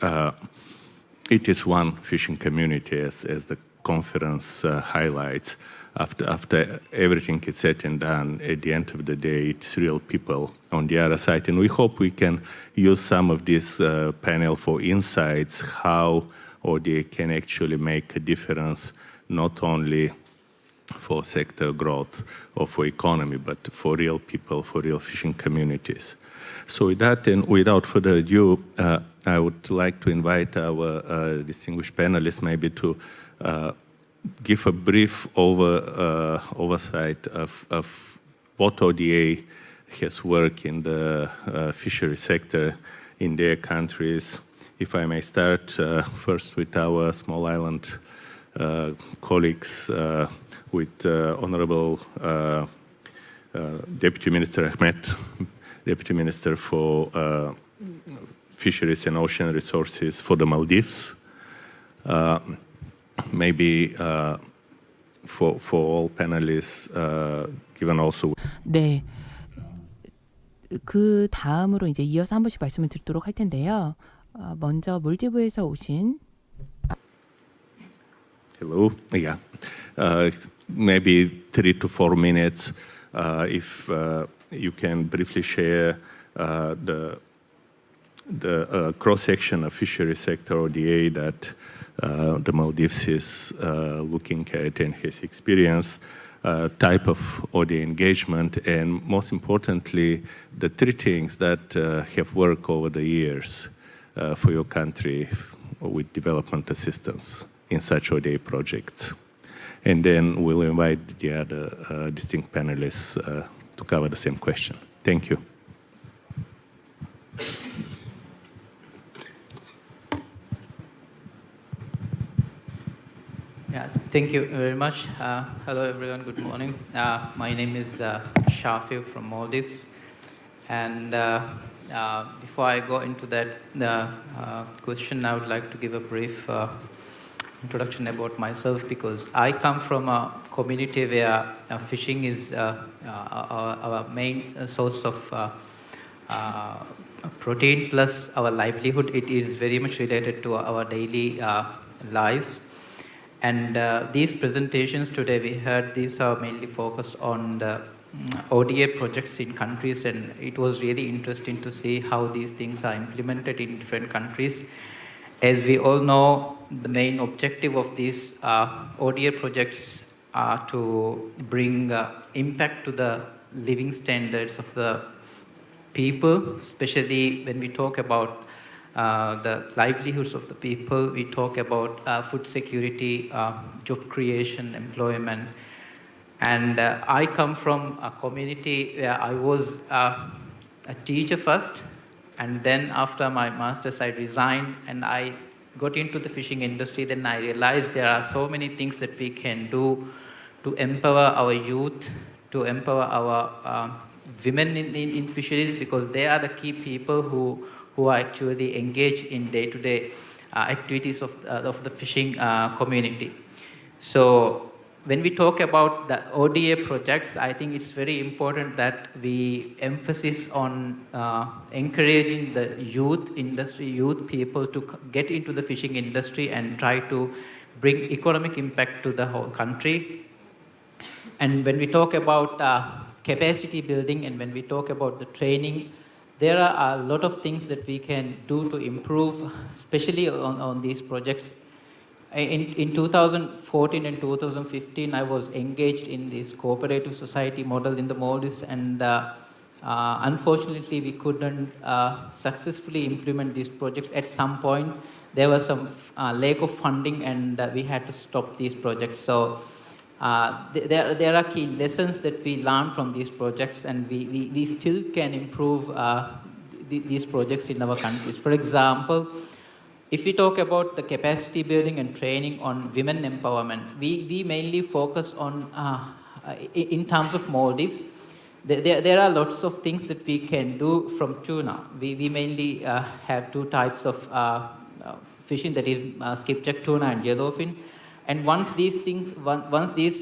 It is one fishing community, as the conference highlights. After everything is said and done, at the end of the day, it's real people on the other side. And we hope we can use some of this panel for insights, how ODA can actually make a difference, not only for sector growth or for economy, but for real people, for real fishing communities. So with that, and without further ado, I would like to invite our distinguished panelists maybe to give a brief oversight of what ODA has worked in the fishery sector in their countries. If I may start first with our small island colleagues, with Honorable Deputy Minister Ahmed, Deputy Minister for Fisheries and Ocean Resources for the Maldives. Maybe for all panelists, given also. 네. 그 다음으로 이제 이어서 한 번씩 말씀을 드리도록 할 텐데요. 먼저 몰디브에서 오신. Hello. Yeah. Maybe 3 to 4 minutes. If you can briefly share the cross-section of fishery sector ODA that the Maldives is looking at and has experienced, type of ODA engagement, and most importantly, the 3 things that have worked over the years for your country with development assistance in such ODA projects. And then we'll invite the other distinct panelists to cover the same question. Thank you. Yeah, thank you very much. Hello, everyone. Good morning. My name is Shafi from Maldives. And before I go into that question, I would like to give a brief introduction about myself, because I come from a community where fishing is our main source of protein plus our livelihood. It is very much related to our daily lives. And these presentations today we heard, these are mainly focused on the ODA projects in countries, and it was really interesting to see how these things are implemented in different countries. As we all know, the main objective of these ODA projects are to bring impact to the living standards of the people, especially when we talk about the livelihoods of the people. We talk about food security, job creation, employment. And I come from a community where I was a teacher first, and then after my master's I resigned and I got into the fishing industry. Then I realized there are so many things that we can do to empower our youth, to empower our women in fisheries, because they are the key people who are actually engaged in day-to-day activities of the fishing community. So when we talk about the ODA projects, I think it's very important that we emphasize on encouraging the youth people to get into the fishing industry and try to bring economic impact to the whole country. And when we talk about capacity building, and when we talk about the training, there are a lot of things that we can do to improve, especially on these projects. In 2014 and 2015, I was engaged in this cooperative society model in the Maldives, and unfortunately, we couldn't successfully implement these projects. At some point, there was some lack of funding, and we had to stop these projects. So there are key lessons that we learned from these projects, and we still can improve these projects in our countries. For example, if we talk about the capacity building and training on women empowerment, we mainly focus on, in terms of Maldives, there are lots of things that we can do from tuna. We mainly have two types of fishing, that is skipjack tuna and yellowfin. And once these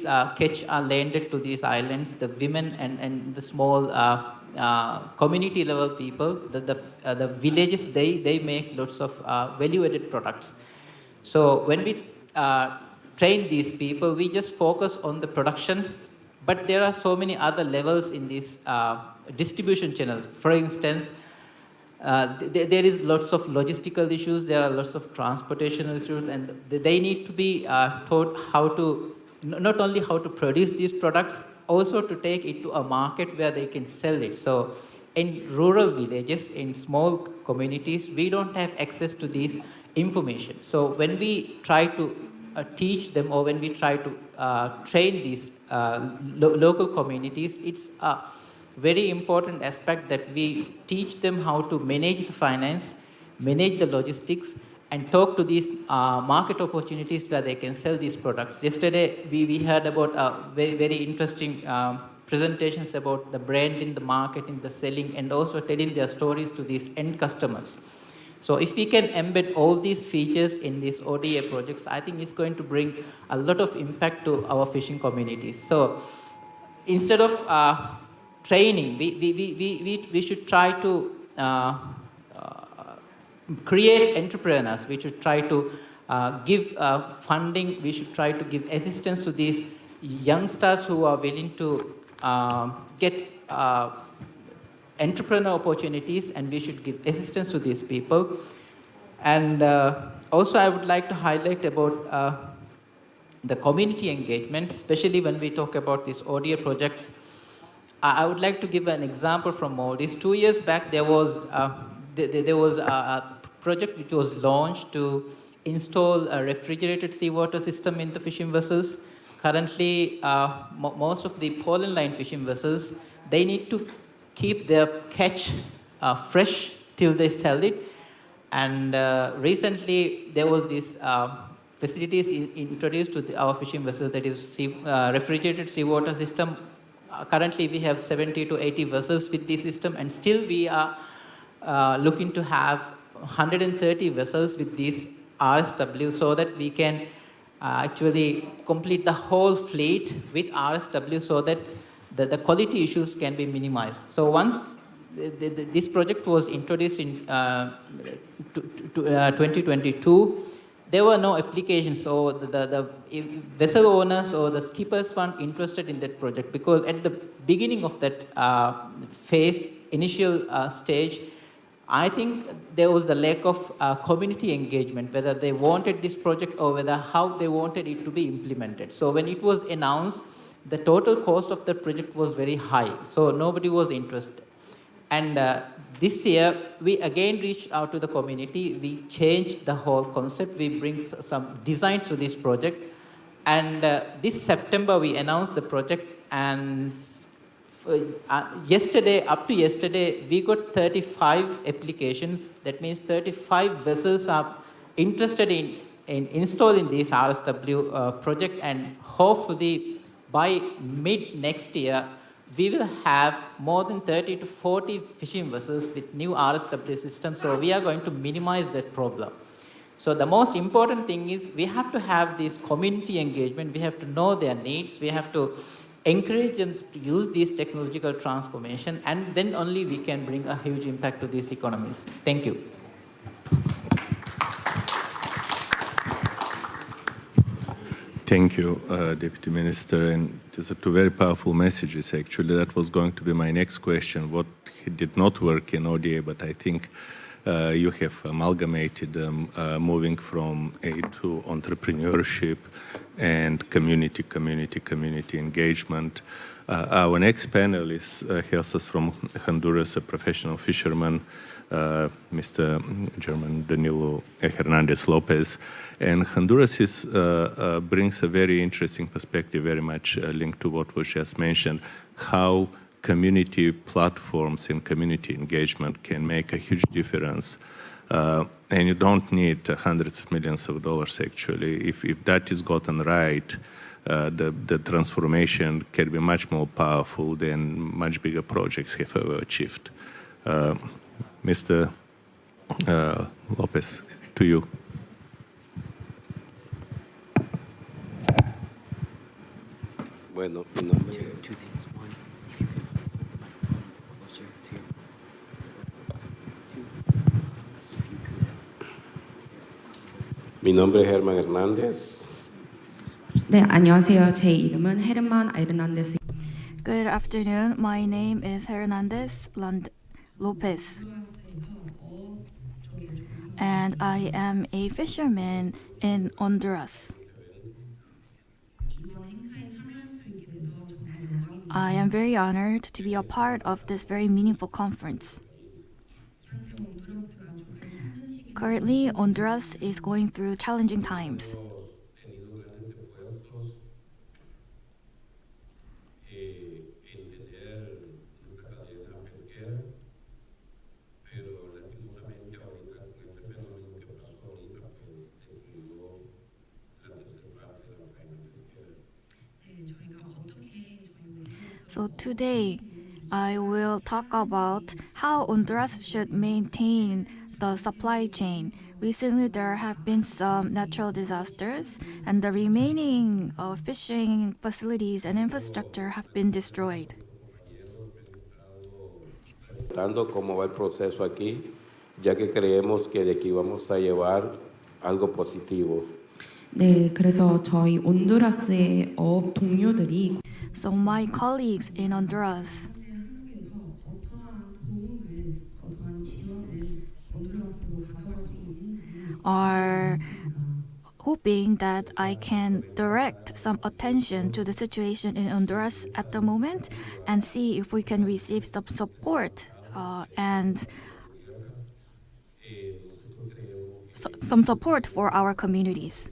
catch are landed to these islands, the women and the small community level people, the villages, they make lots of value-added products. So when we train these people, we just focus on the production, but there are so many other levels in these distribution channels. For instance, there is lots of logistical issues, there are lots of transportation issues, and they need to be taught how to, not only how to produce these products, also to take it to a market where they can sell it. So in rural villages, in small communities, we don't have access to this information. So when we try to teach them, or when we try to train these local communities, it's a very important aspect that we teach them how to manage the finance, manage the logistics, and talk to these market opportunities where they can sell these products. Yesterday, we heard about very, very interesting presentations about the brand in the marketing, the selling, and also telling their stories to these end customers. So if we can embed all these features in these ODA projects, I think it's going to bring a lot of impact to our fishing communities. So instead of training, we should try to create entrepreneurs. We should try to give funding. We should try to give assistance to these youngsters who are willing to get entrepreneur opportunities, and we should give assistance to these people. And also I would like to highlight about the community engagement, especially when we talk about these ODA projects. I would like to give an example from Maldives. 2 years back, there was a project which was launched to install a refrigerated seawater system in the fishing vessels. Currently, most of the pollen line fishing vessels, they need to keep their catch fresh till they sell it. And recently, there was this facilities introduced to our fishing vessels, that is refrigerated seawater system. Currently, we have 70 to 80 vessels with this system, and still we are looking to have 130 vessels with this RSW, so that we can actually complete the whole fleet with RSW, so that the quality issues can be minimized. So once this project was introduced in 2022, there were no applications, so the vessel owners or the skippers weren't interested in that project, because at the beginning of that initial stage, I think there was the lack of community engagement, whether they wanted this project or whether how they wanted it to be implemented. So when it was announced, the total cost of the project was very high, so nobody was interested. And this year, we again reached out to the community. We changed the whole concept. We bring some designs to this project. And this September, we announced the project. And yesterday, up to yesterday, we got 35 applications. That means 35 vessels are interested in installing this RSW project. And hopefully, by mid next year, we will have more than 30 to 40 fishing vessels with new RSW systems. So we are going to minimize that problem. So the most important thing is we have to have this community engagement. We have to know their needs. We have to encourage them to use this technological transformation, and then only we can bring a huge impact to these economies. Thank you. Thank you, Deputy Minister. And these are two very powerful messages, actually. That was going to be my next question. What did not work in ODA, but I think you have amalgamated them, moving from aid to entrepreneurship and community engagement. Our next panelist hails us from Honduras, a professional fisherman, Mr. German Danilo Hernandez Lopez. And Honduras brings a very interesting perspective, very much linked to what was just mentioned, how community platforms and community engagement can make a huge difference. And you don't need hundreds of millions of dollars, actually. If that is gotten right, the transformation can be much more powerful than much bigger projects have ever achieved. Mr. Lopez, to you. Bueno, Two things. One, if you could put the microphone closer to you. Two, if you could. mi nombre es Germán Hernández. 네, 안녕하세요. 제 이름은 헤르만 아이르난데스. Good afternoon. My name is Hernandez Lopez. And I am a fisherman in Honduras. I am very honored to be a part of this very meaningful conference. Currently, Honduras is going through challenging times. So today, I will talk about how Honduras should maintain the supply chain. Recently, there have been some natural disasters, and the remaining fishing facilities and infrastructure have been destroyed. Dando cómo va el proceso aquí, ya que creemos que de aquí vamos a llevar algo positivo. 네, 그래서 저희 온두라스의 어업 동료들이 So my colleagues in Honduras are hoping that I can direct some attention to the situation in Honduras at the moment and see if we can receive some support and some support for our communities.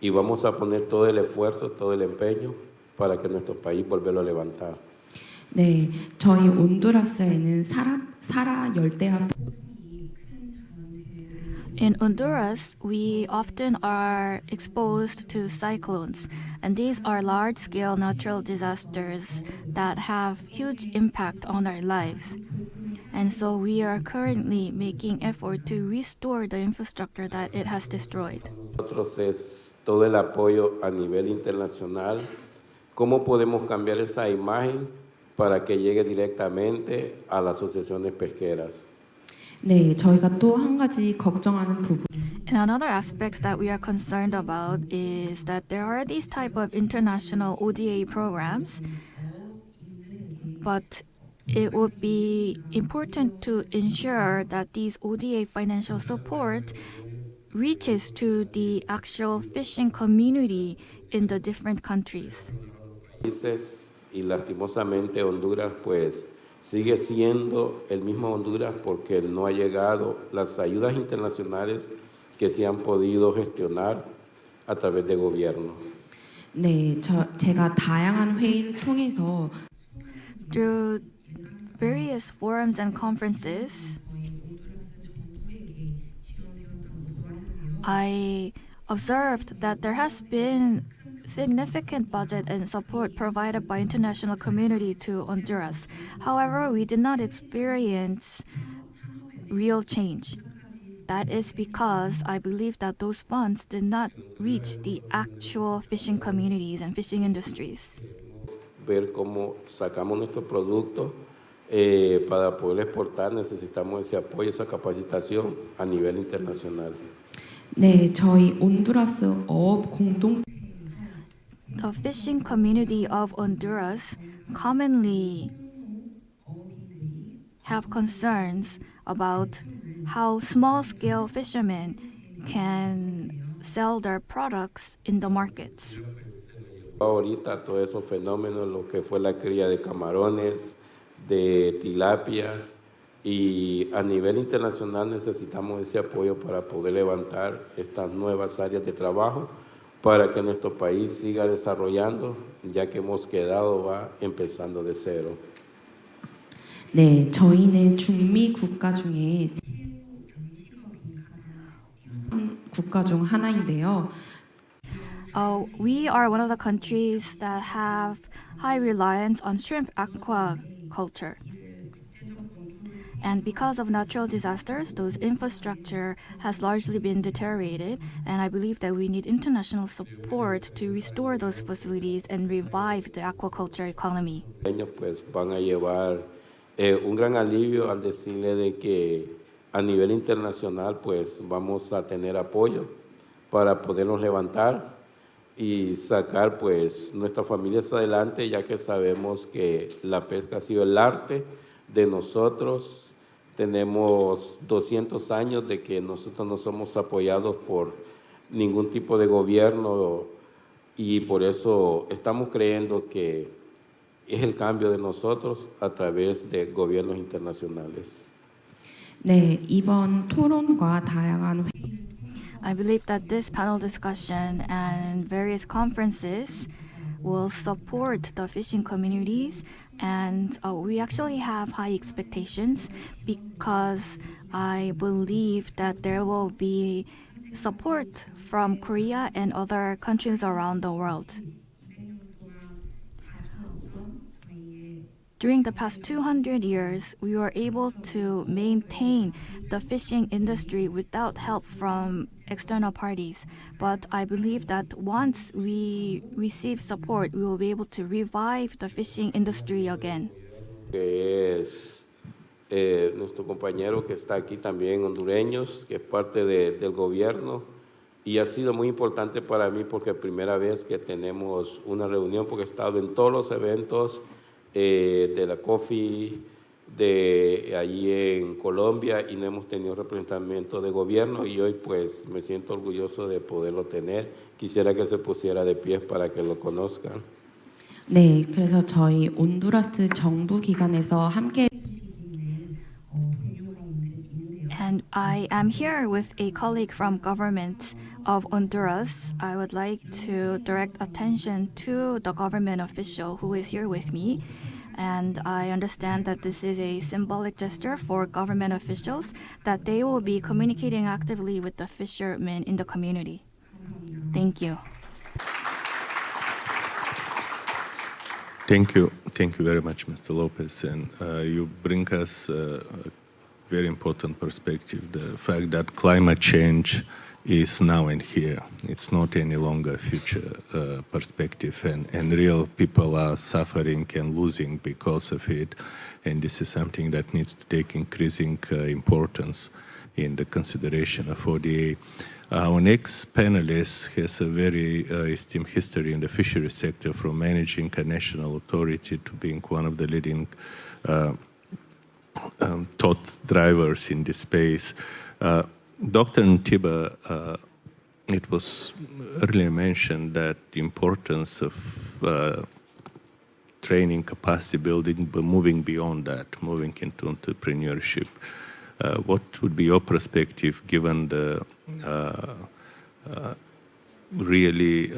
Y vamos a poner todo el esfuerzo, todo el empeño para que nuestro país volverlo a levantar. 네, 저희 온두라스에는 사라 열대야 In Honduras, we often are exposed to cyclones, and these are large-scale natural disasters that have huge impact on our lives. And so we are currently making effort to restore the infrastructure that it has destroyed. Nosotros es todo el apoyo a nivel internacional. ¿Cómo podemos cambiar esa imagen para que llegue directamente a las asociaciones pesqueras? 네, 저희가 또 한 가지 걱정하는 부분. And another aspect that we are concerned about is that there are these type of international ODA programs, but it would be important to ensure that these ODA financial support reaches to the actual fishing community in the different countries. Y lastimosamente Honduras pues sigue siendo el mismo Honduras porque no ha llegado las ayudas internacionales que se han podido gestionar a través de gobierno. 네, 제가 다양한 회의를 통해서 Through various forums and conferences, I observed that there has been significant budget and support provided by international community to Honduras. However, we did not experience real change. That is because I believe that those funds did not reach the actual fishing communities and fishing industries. Ver cómo sacamos nuestros productos para poder exportar, necesitamos ese apoyo, esa capacitación a nivel internacional. 네, 저희 온두라스 어업 공동 The fishing community of Honduras commonly have concerns about how small-scale fishermen can sell their products in the markets. Ahorita todos esos fenómenos, lo que fue la cría de camarones, de tilapia, y a nivel internacional necesitamos ese apoyo para poder levantar estas nuevas áreas de trabajo para que nuestro país siga desarrollando, ya que hemos quedado empezando de cero. 네, 저희는 중미 국가 중에 국가 중 하나인데요. We are one of the countries that have high reliance on shrimp aquaculture. And because of natural disasters, those infrastructure has largely been deteriorated, and I believe that we need international support to restore those facilities and revive the aquaculture economy. Ellos pues van a llevar un gran alivio al decirle de que a nivel internacional pues vamos a tener apoyo para podernos levantar y sacar pues nuestras familias adelante, ya que sabemos que la pesca ha sido el arte de nosotros. Tenemos 200 años de que nosotros no somos apoyados por ningún tipo de gobierno y por eso estamos creyendo que es el cambio de nosotros a través de gobiernos internacionales. 네, 이번 토론과 다양한 I believe that this panel discussion and various conferences will support the fishing communities, and we actually have high expectations because I believe that there will be support from Korea and other countries around the world. During the past 200 years, we were able to maintain the fishing industry without help from external parties. But I believe that once we receive support, we will be able to revive the fishing industry again. Que es nuestro compañero que está aquí también, hondureños, que es parte del gobierno. Y ha sido muy importante para mí porque es la primera vez que tenemos una reunión, porque he estado en todos los eventos de la COFI, de allí en Colombia, y no hemos tenido representamiento de gobierno, y hoy pues me siento orgulloso de poderlo tener. Quisiera que se pusiera de pie para que lo conozcan. 네, 그래서 저희 온두라스 정부 기관에서 함께 And I am here with a colleague from government of Honduras. I would like to direct attention to the government official who is here with me. And I understand that this is a symbolic gesture for government officials that they will be communicating actively with the fishermen in the community. Thank you. Thank you. Thank you very much, Mr. Lopez. And you bring us a very important perspective, the fact that climate change is now and here. It's not any longer a future perspective, and real people are suffering and losing because of it. And this is something that needs to take increasing importance in the consideration of ODA. Our next panelist has a very esteemed history in the fisheries sector, from managing a national authority to being one of the leading thought drivers in this space. Dr. Ntiba, it was earlier mentioned that the importance of training, capacity building, but moving beyond that, moving into entrepreneurship. What would be your perspective given the really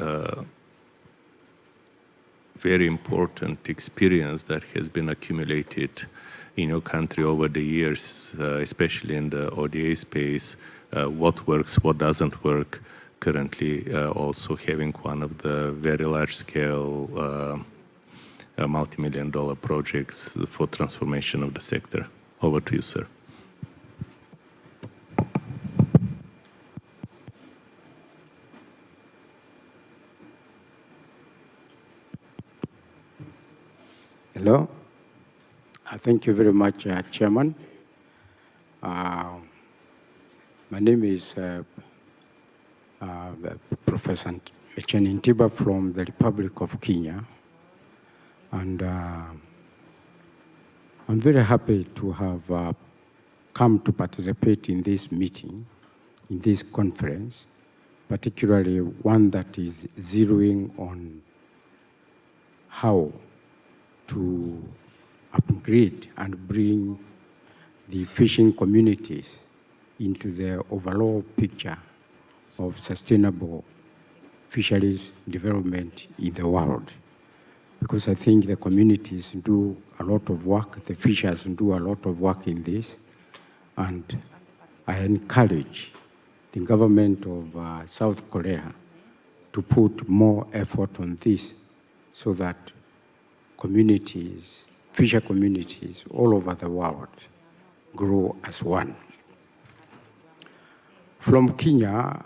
very important experience that has been accumulated in your country over the years, especially in the ODA space? What works, what doesn't work? Currently, also having one of the very large-scale multi-million-dollar projects for transformation of the sector. Over to you, sir. Hello. Thank you very much, Chairman. My name is Professor Ntiba from the Republic of Kenya. And I'm very happy to have come to participate in this meeting, in this conference, particularly one that is zeroing on how to upgrade and bring the fishing communities into the overall picture of sustainable fisheries development in the world. Because I think the communities do a lot of work, the fishers do a lot of work in this, and I encourage the government of South Korea to put more effort on this so that communities, fisher communities all over the world grow as one. From Kenya,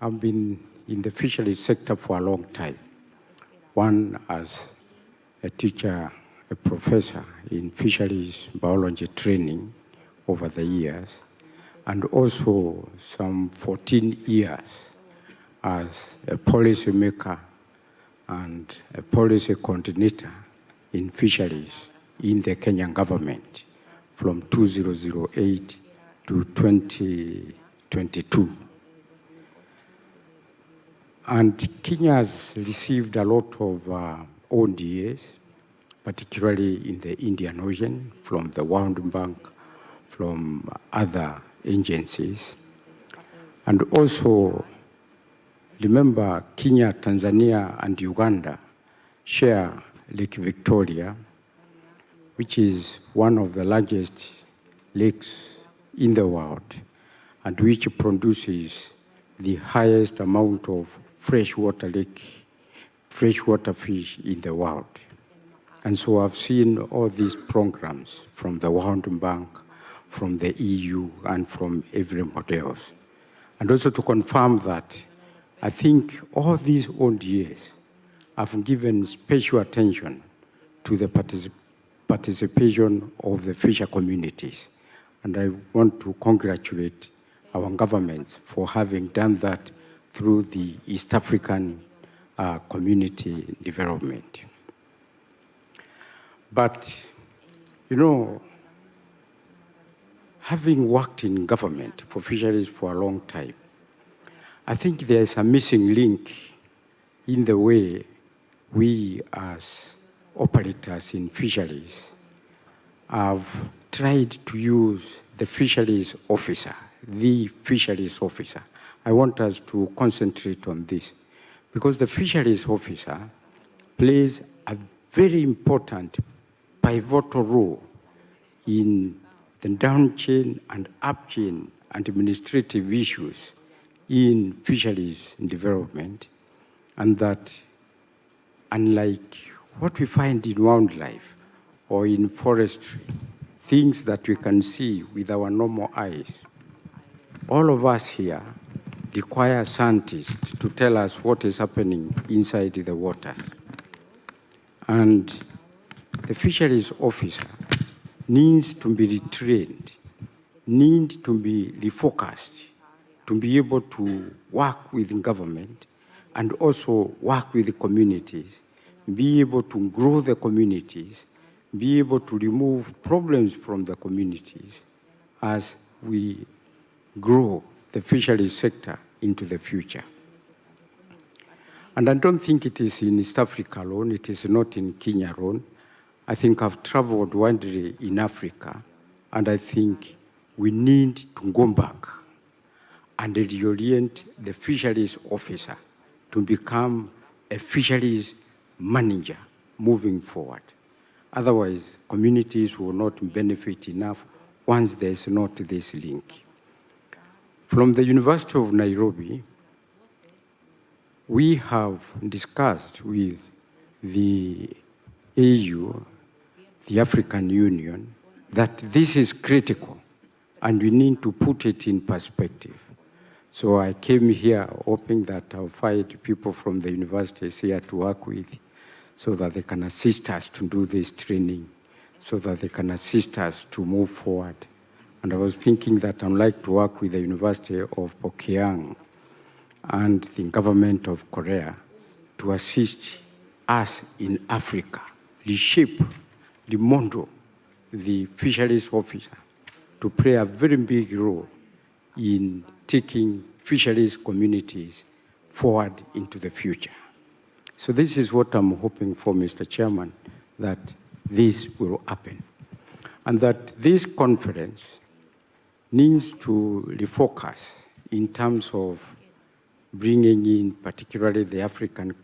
I've been in the fisheries sector for a long time. One as a teacher, a professor in fisheries biology training over the years, and also some 14 years as a policy maker and a policy coordinator in fisheries in the Kenyan government from 2008 to 2022. And Kenya has received a lot of ODAs, particularly in the Indian Ocean, from the World Bank, from other agencies. And also, remember, Kenya, Tanzania, and Uganda share Lake Victoria, which is one of the largest lakes in the world, and which produces the highest amount of freshwater fish in the world. And so I've seen all these programs from the World Bank, from the EU, and from everybody else. And also to confirm that I think all these ODAs have given special attention to the participation of the fisher communities. And I want to congratulate our governments for having done that through the East African community development. But, you know, having worked in government for fisheries for a long time, I think there's a missing link in the way we as operators in fisheries have tried to use the fisheries officer, I want us to concentrate on this, because the fisheries officer plays a very important pivotal role in the down chain and up chain and administrative issues in fisheries development, and that unlike what we find in wildlife or in forestry, things that we can see with our normal eyes, all of us here require scientists to tell us what is happening inside the water. And the fisheries officer needs to be retrained, needs to be refocused, to be able to work with government and also work with the communities, be able to grow the communities, be able to remove problems from the communities as we grow the fisheries sector into the future. And I don't think it is in East Africa alone, it is not in Kenya alone. I think I've traveled widely in Africa, and I think we need to go back and reorient the fisheries officer to become a fisheries manager moving forward. Otherwise, communities will not benefit enough once there's not this link. From the University of Nairobi, we have discussed with the AU, the African Union, that this is critical and we need to put it in perspective. So I came here hoping that I'll find people from the universities here to work with so that they can assist us to do this training, so that they can assist us to move forward. And I was thinking that I'd like to work with the University of Pyongyang and the government of Korea to assist us in Africa, reshape, remodel the fisheries officer to play a very big role in taking fisheries communities forward into the future. So this is what I'm hoping for, Mr. Chairman, that this will happen. And that this conference needs to refocus in terms of bringing in particularly the African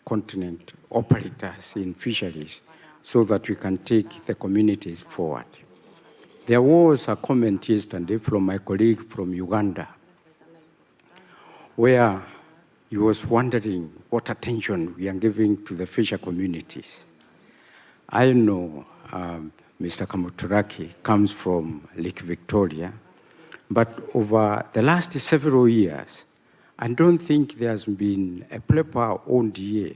continent operators in fisheries so that we can take the communities forward. There was a comment yesterday from my colleague from Uganda where he was wondering what attention we are giving to the fisher communities. I know Mr. Kamuturaki comes from Lake Victoria, but over the last several years, I don't think there's been a proper ODA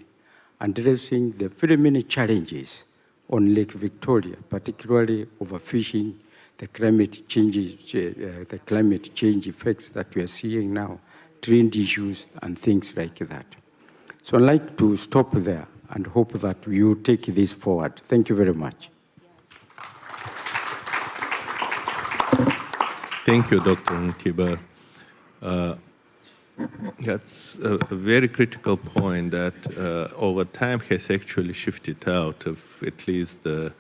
addressing the very many challenges on Lake Victoria, particularly overfishing, the climate change effects that we are seeing now, trade issues and things like that. So I'd like to stop there and hope that we will take this forward. Thank you very much. Thank you, Dr. Ntiba. That's a very critical point that over time has actually shifted out of at least the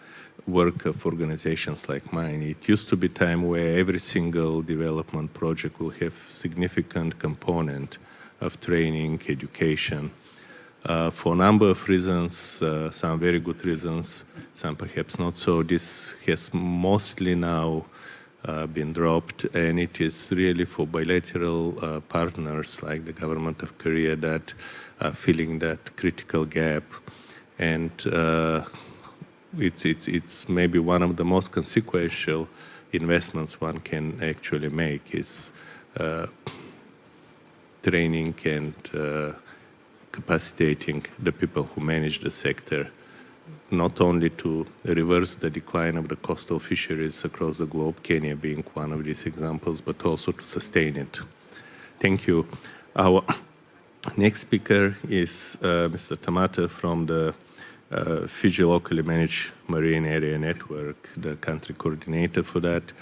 work of organizations like mine. It used to be time where every single development project will have significant component of training, education. For a number of reasons, some very good reasons, some perhaps not so, this has mostly now been dropped, and it is really for bilateral partners like the government of Korea that are filling that critical gap. And it's maybe one of the most consequential investments one can actually make is training and capacitating the people who manage the sector, not only to reverse the decline of the coastal fisheries across the globe, Kenya being one of these examples, but also to sustain it. Thank you. Our next speaker is Mr. Tamata from the Fiji Locally Managed Marine Area Network, the country coordinator for that.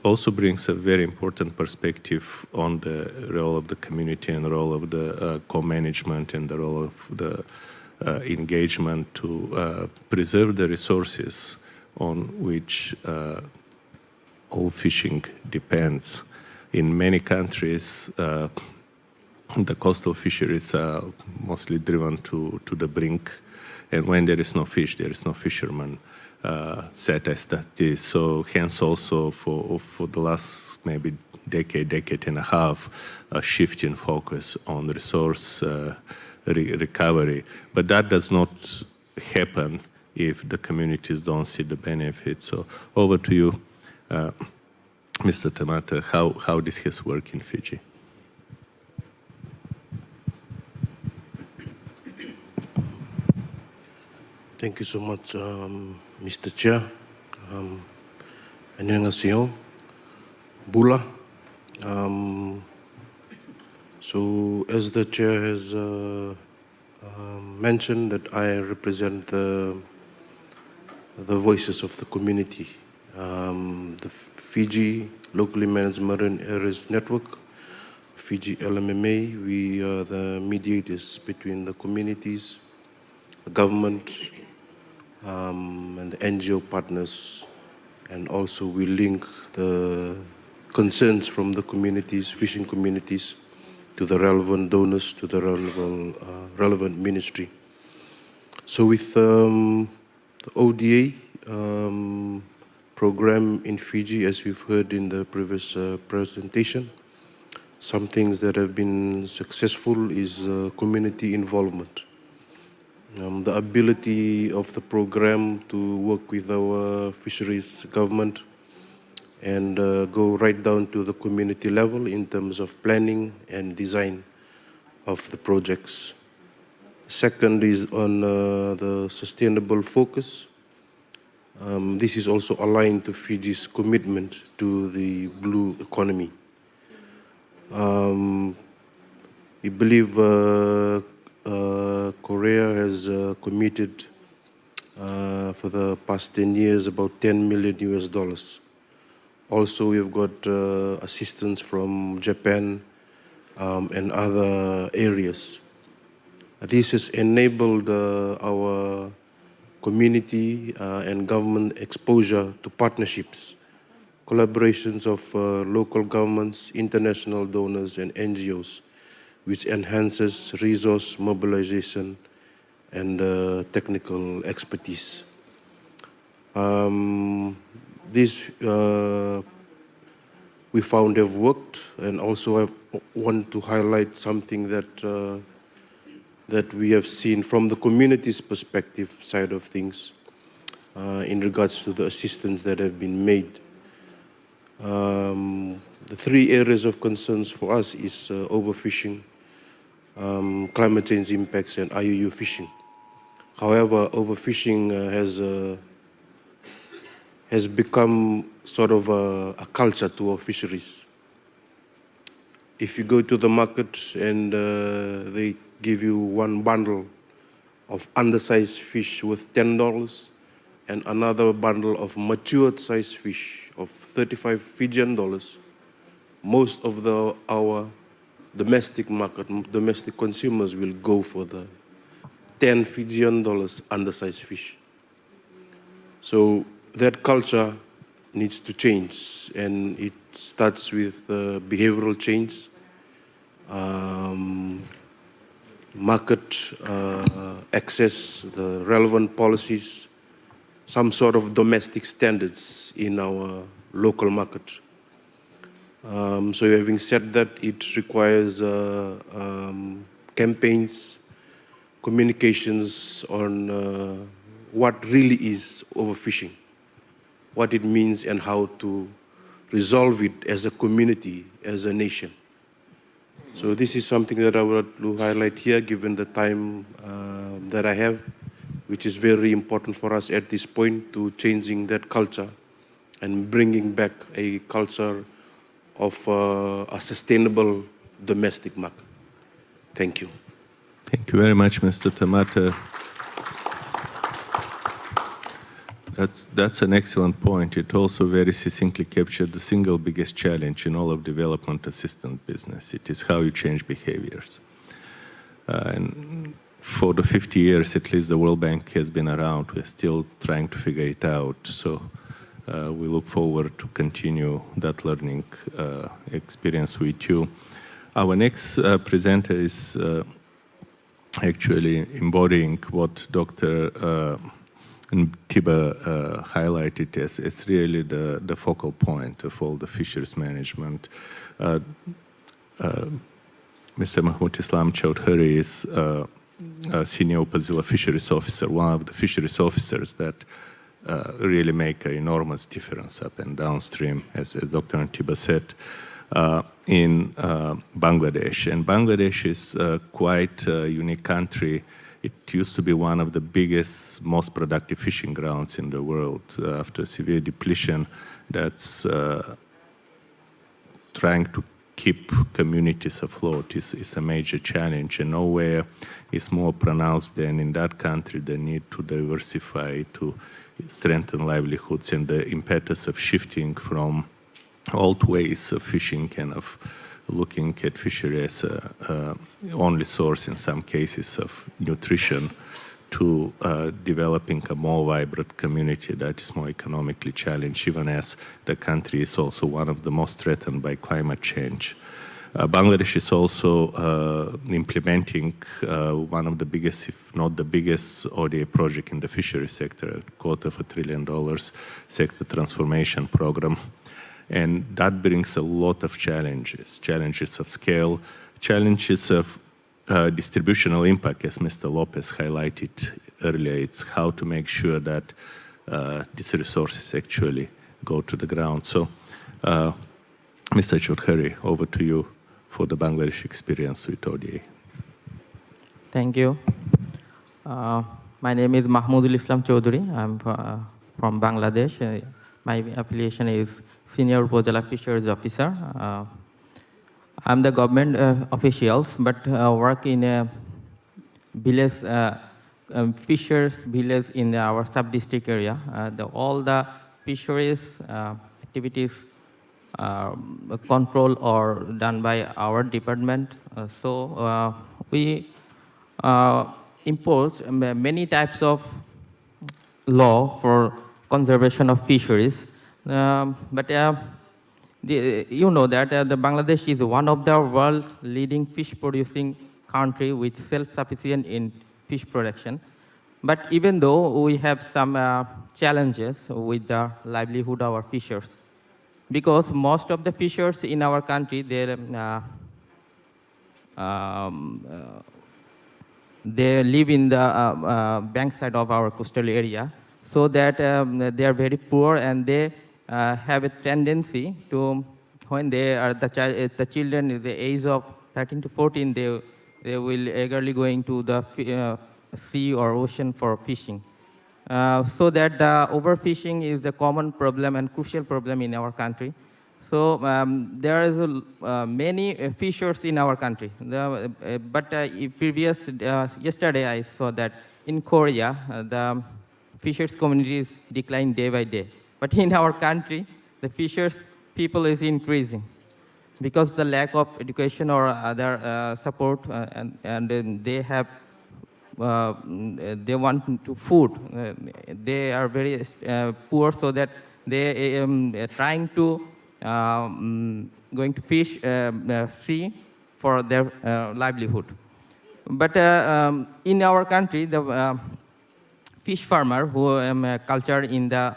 Also brings a very important perspective on the role of the community and the role of the co-management and the role of the engagement to preserve the resources on which all fishing depends. In many countries, the coastal fisheries are mostly driven to the brink, and when there is no fish, there is no fisherman, set as that is. So hence also for the last maybe decade and a half, a shift in focus on resource recovery. But that does not happen if the communities don't see the benefits. So over to you, Mr. Tamata, how this has worked in Fiji. Thank you so much, Mr. Chair. 안녕하세요. Bula. So as the chair has mentioned, that I represent the voices of the community. The Fiji Locally Managed Marine Areas Network, Fiji LMMA, we are the mediators between the communities, the government, and the NGO partners, and also we link the concerns from the communities, fishing communities, to the relevant donors, to the relevant ministry. So with the ODA program in Fiji, as we've heard in the previous presentation, some things that have been successful is community involvement. The ability of the program to work with our fisheries government and go right down to the community level in terms of planning and design of the projects. Second is on the sustainable focus. This is also aligned to Fiji's commitment to the blue economy. We believe Korea has committed for the past 10 years about $10 million US. Also, we've got assistance from Japan and other areas. This has enabled our community and government exposure to partnerships, collaborations of local governments, international donors, and NGOs, which enhances resource mobilization and technical expertise. This we found have worked, and also I want to highlight something that that we have seen from the community's perspective side of things in regards to the assistance that have been made. The three areas of concerns for us is overfishing, climate change impacts, and IUU fishing. However, overfishing has become sort of a culture to our fisheries. If you go to the market and they give you one bundle of undersized fish worth $10 and another bundle of matured sized fish of 35 Fijian dollars, most of our domestic market, domestic consumers will go for the 10 Fijian dollars undersized fish. So that culture needs to change, and it starts with behavioral change, market access, the relevant policies, some sort of domestic standards in our local market. So having said that, it requires campaigns, communications on what really is overfishing, what it means, and how to resolve it as a community, as a nation. So this is something that I would like to highlight here, given the time that I have, which is very important for us at this point, to changing that culture and bringing back a culture of a sustainable domestic market. Thank you. Thank you very much, Mr. Tamata. That's an excellent point. It also very succinctly captured the single biggest challenge in all of development assistance business. It is how you change behaviors. And for the 50 years, at least, the World Bank has been around. We're still trying to figure it out. So we look forward to continue that learning experience with you. Our next presenter is actually embodying what Dr. Tiba highlighted as really the focal point of all the fisheries management. Mr. Mahmoud Islam Chowdhury is Senior Upazila Fisheries Officer, one of the fisheries officers that really make an enormous difference up and downstream, as Dr. Tiba said, in Bangladesh. And Bangladesh is quite a unique country. It used to be one of the biggest, most productive fishing grounds in the world. After severe depletion, that's trying to keep communities afloat is a major challenge, and nowhere is more pronounced than in that country the need to diversify, to strengthen livelihoods, and the impetus of shifting from old ways of fishing and of looking at fishery as a only source in some cases of nutrition to developing a more vibrant community that is more economically challenged, even as the country is also one of the most threatened by climate change. Bangladesh is also implementing one of the biggest, if not the biggest, ODA project in the fishery sector, $250 billion sector transformation program. And that brings a lot of challenges of scale, challenges of distributional impact, as Mr. Lopez highlighted earlier. It's how to make sure that these resources actually go to the ground. So, Mr. Chowdhury, over to you for the Bangladesh experience with ODA. Thank you. My name is Mahmoudul Islam Chowdhury. I'm from Bangladesh. My affiliation is Senior Upazila Fisheries Officer. I'm the government official, but work in a village, fisheries village in our sub-district area. All the fisheries activities control or done by our department. So we impose many types of law for conservation of fisheries. But you know that the Bangladesh is one of the world leading fish producing country with self-sufficient in fish production. But even though we have some challenges with the livelihood of our fishers, because most of the fishers in our country, they live in the bank side of our coastal area, so that they are very poor, and they have a tendency to, when they are the children is the age of 13 to 14, they will eagerly going to the sea or ocean for fishing. So that the overfishing is the common problem and crucial problem in our country. So there is many fishers in our country. Yesterday I saw that in Korea, the fishers community is declining day by day. But in our country, the fishers people is increasing because the lack of education or other support, and they have they want to food. They are very poor, so that they are trying to going to fish sea for their livelihood. But in our country, the fish farmer who culture in the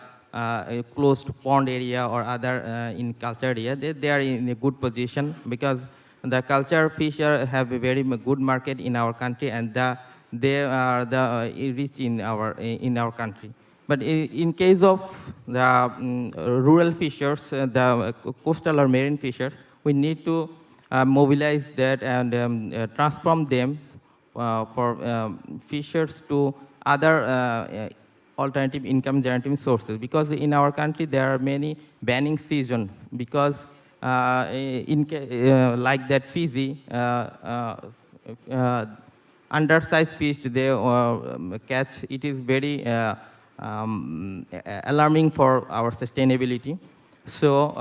closed pond area or other in culture area, they are in a good position, because the culture fisher have a very good market in our country, and they are the rich in our country. But in case of the rural fishers, the coastal or marine fishers, we need to mobilize that and transform them for fishers to other alternative income generating sources, because in our country there are many banning season, because like that Fiji, undersized fish they catch, it is very alarming for our sustainability. So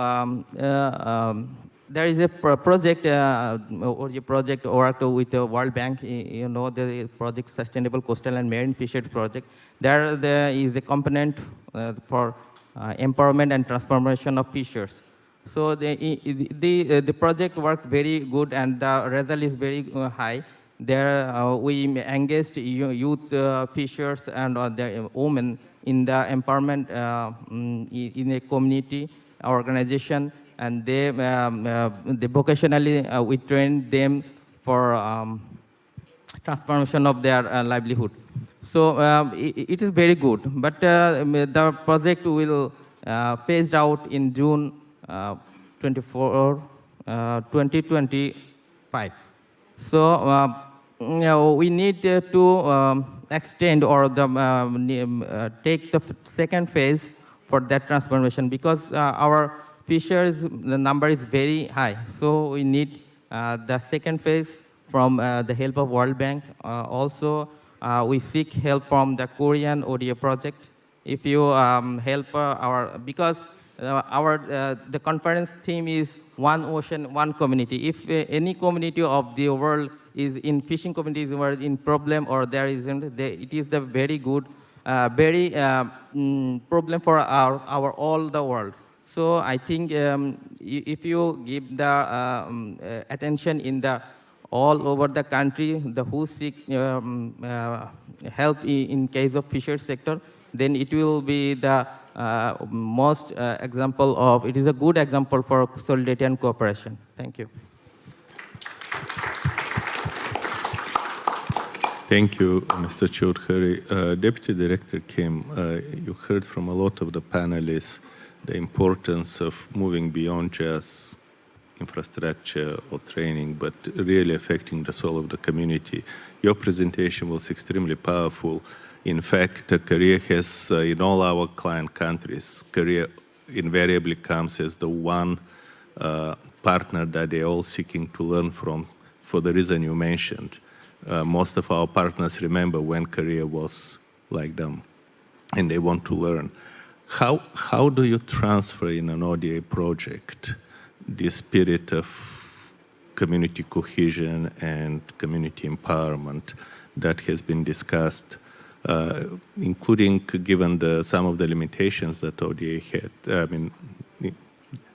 there is a project worked with the World Bank, you know, the project Sustainable Coastal and Marine Fisheries Project. There is a component for empowerment and transformation of fishers. So the project works very good and the result is very high. There we engaged youth fishers and the women in the empowerment in a community organization, and they vocationally we trained them for transformation of their livelihood. So it is very good, but the project will phased out in June 2025. So we need to extend or take the second phase for that transformation, because our fishers, the number is very high. So we need the second phase from the help of World Bank. Also, we seek help from the Korean ODA project. If you help because the conference theme is one ocean, one community. If any community of the world is in fishing communities were in problem or there isn't, it is the very good, very problem for our all the world. So I think if you give the attention in the all over the country, the who seek help in case of fisheries sector, then it will be the most example of, it is a good example for solidarity and cooperation. Thank you. Thank you, Mr. Choudhury. Deputy Director Kim, you heard from a lot of the panelists the importance of moving beyond just infrastructure or training, but really affecting the soul of the community. Your presentation was extremely powerful. In fact, Korea has, in all our client countries, Korea invariably comes as the one partner that they're all seeking to learn from, for the reason you mentioned. Most of our partners remember when Korea was like them, and they want to learn. How do you transfer in an ODA project the spirit of community cohesion and community empowerment that has been discussed, including given some of the limitations that ODA had? I mean,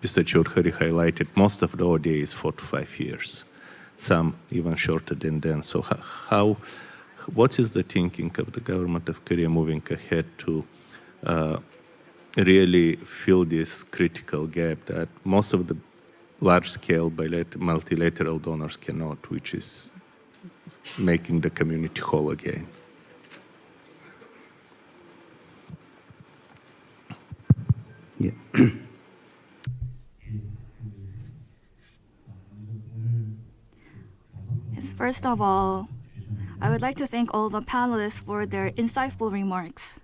Mr. Choudhury highlighted most of the ODA is 4 to 5 years, some even shorter than then. So what is the thinking of the government of Korea moving ahead to really fill this critical gap that most of the large-scale multilateral donors cannot, which is making the community whole again? Yeah. Yes, first of all, I would like to thank all the panelists for their insightful remarks.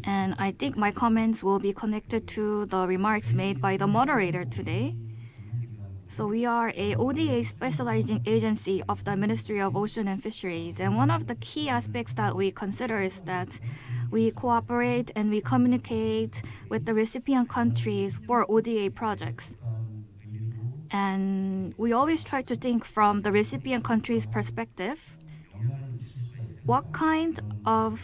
And I think my comments will be connected to the remarks made by the moderator today. So we are a ODA specializing agency of the Ministry of Ocean and Fisheries. And one of the key aspects that we consider is that we cooperate and we communicate with the recipient countries for ODA projects. And we always try to think from the recipient country's perspective. What kind of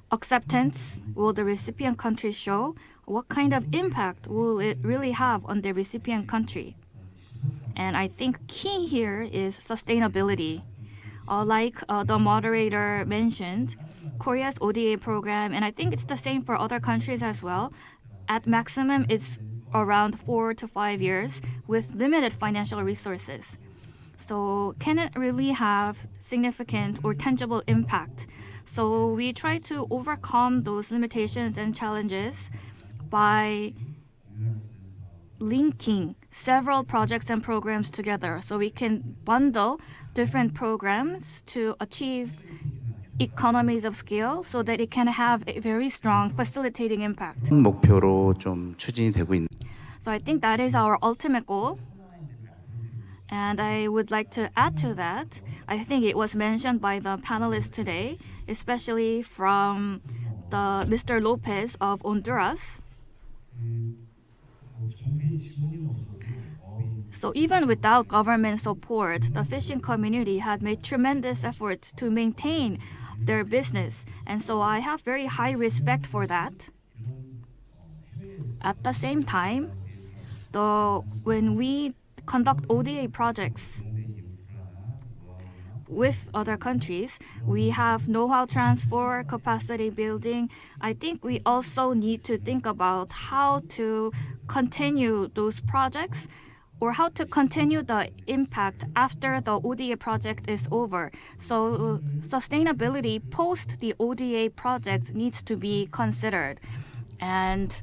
acceptance will the recipient country show? What kind of impact will it really have on the recipient country? And I think key here is sustainability. Like the moderator mentioned, Korea's ODA program, and I think it's the same for other countries as well, at maximum it's around 4 to 5 years with limited financial resources. So can it really have significant or tangible impact? So we try to overcome those limitations and challenges by linking several projects and programs together, so we can bundle different programs to achieve economies of scale so that it can have a very strong facilitating impact. 목표로 좀 추진이 되고 있는. So I think that is our ultimate goal. And I would like to add to that, I think it was mentioned by the panelists today, especially from Mr. Lopez of Honduras. So even without government support, the fishing community had made tremendous efforts to maintain their business. And so I have very high respect for that. At the same time, when we conduct ODA projects with other countries, we have know-how transfer, capacity building. I think we also need to think about how to continue those projects or how to continue the impact after the ODA project is over. So sustainability post the ODA project needs to be considered. And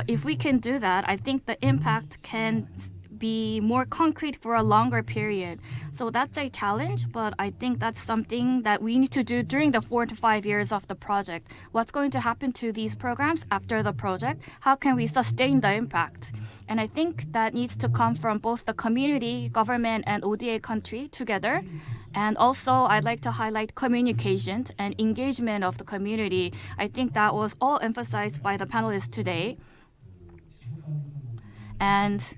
if we can do that, I think the impact can be more concrete for a longer period. So that's a challenge, but I think that's something that we need to do during the 4 to 5 years of the project. What's going to happen to these programs after the project? How can we sustain the impact? And I think that needs to come from both the community, government, and ODA country together. And also, I'd like to highlight communication and engagement of the community. I think that was all emphasized by the panelists today. And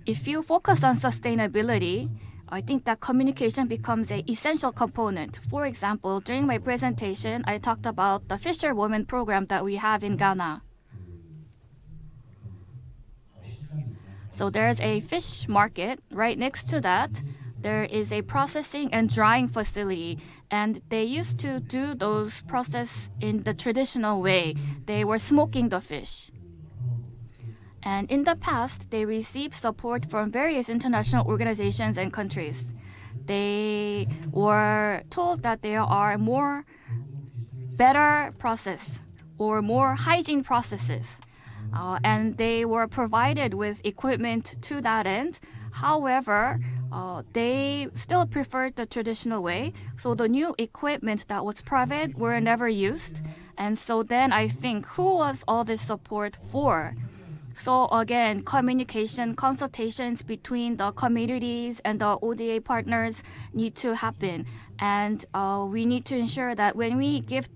if you focus on sustainability, I think that communication becomes an essential component. For example, during my presentation, I talked about the fisherwoman program that we have in Ghana. So there's a fish market. Right next to that, there is a processing and drying facility. And they used to do those process in the traditional way. They were smoking the fish. And in the past, they received support from various international organizations and countries. They were told that there are more better process or more hygiene processes. And they were provided with equipment to that end. However, they still preferred the traditional way. So the new equipment that was provided were never used. And so then I think, who was all this support for? So again, communication, consultations between the communities and the ODA partners need to happen. And we need to ensure that when we give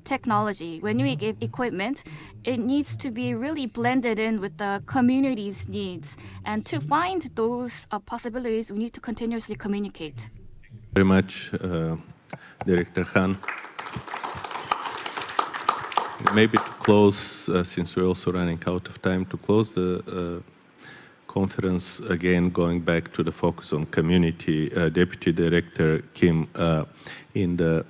technology, when we give equipment, it needs to be really blended in with the community's needs. And to find those possibilities, we need to continuously communicate. Very much, Director Han. Maybe to close, since we're also running out of time, to close the conference, again, going back to the focus on community, Deputy Director Kim, in the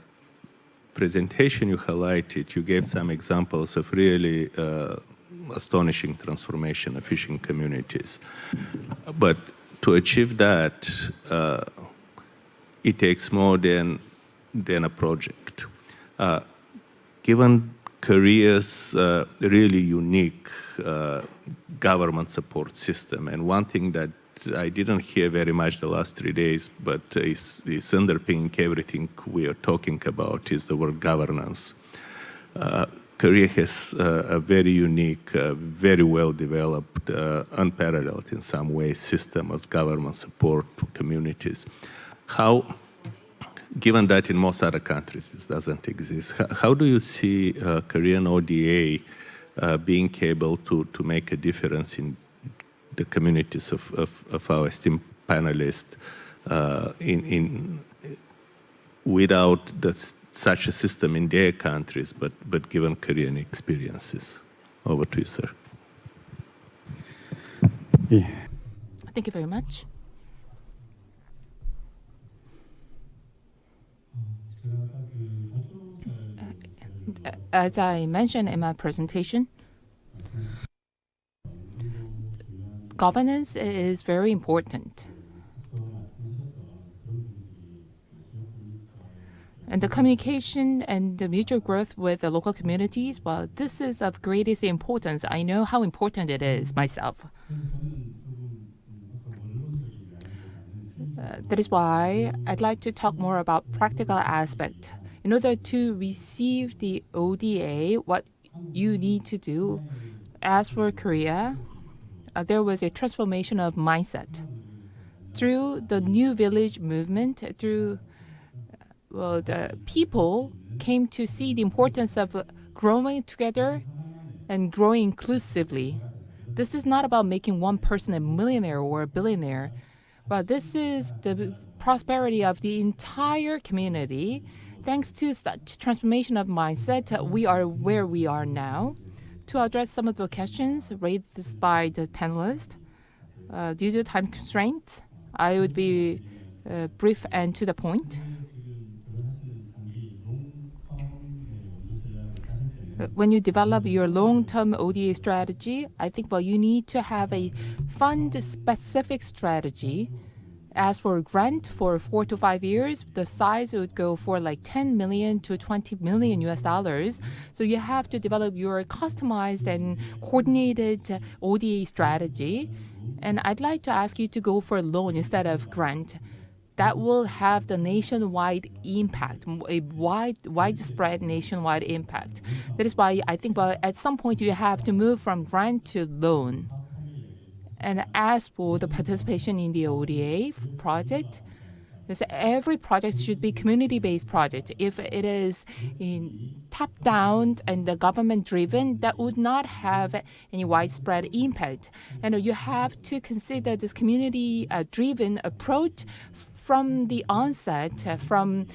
presentation you highlighted, you gave some examples of really astonishing transformation of fishing communities. But to achieve that, it takes more than a project. Given Korea's really unique government support system, and one thing that I didn't hear very much the last 3 days, but is underpinning everything we are talking about is the word governance. Korea has a very unique, very well-developed, unparalleled in some ways system of government support to communities. How, given that in most other countries this doesn't exist, how do you see Korean ODA being able to make a difference in the communities of our esteemed panelists without such a system in their countries, but given Korean experiences? Over to you, sir. Yeah. Thank you very much. As I mentioned in my presentation, governance is very important. And the communication and the mutual growth with the local communities, well, this is of greatest importance. I know how important it is myself. That is why I'd like to talk more about practical aspect. In order to receive the ODA, what you need to do, as for Korea, there was a transformation of mindset. Through the New Village movement, through the people came to see the importance of growing together and growing inclusively. This is not about making one person a millionaire or a billionaire. But this is the prosperity of the entire community. Thanks to such transformation of mindset, we are where we are now. To address some of the questions raised by the panelists, due to time constraints, I would be brief and to the point. When you develop your long-term ODA strategy, I think you need to have a fund-specific strategy. As for grant for 4 to 5 years, the size would go for like 10 million to 20 million US dollars. So you have to develop your customized and coordinated ODA strategy. And I'd like to ask you to go for a loan instead of grant. That will have the nationwide impact, a widespread nationwide impact. That is why I think at some point you have to move from grant to loan. And as for the participation in the ODA project, every project should be community-based project. If it is top-down and the government-driven, that would not have any widespread impact. And you have to consider this community-driven approach from the onset, from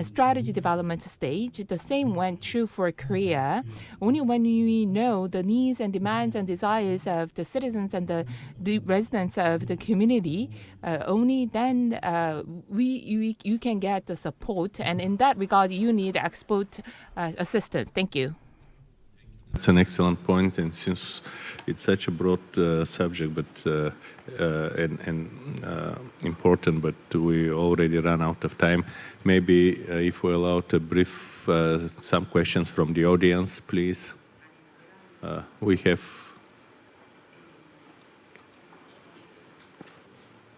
strategy development stage. The same went true for Korea. Only when we know the needs and demands and desires of the citizens and the residents of the community, only then you can get the support. And in that regard, you need export assistance. Thank you. That's an excellent point, and since it's such a broad subject, but important, but we already ran out of time. Maybe if we allow a brief, some questions from the audience, please. We have,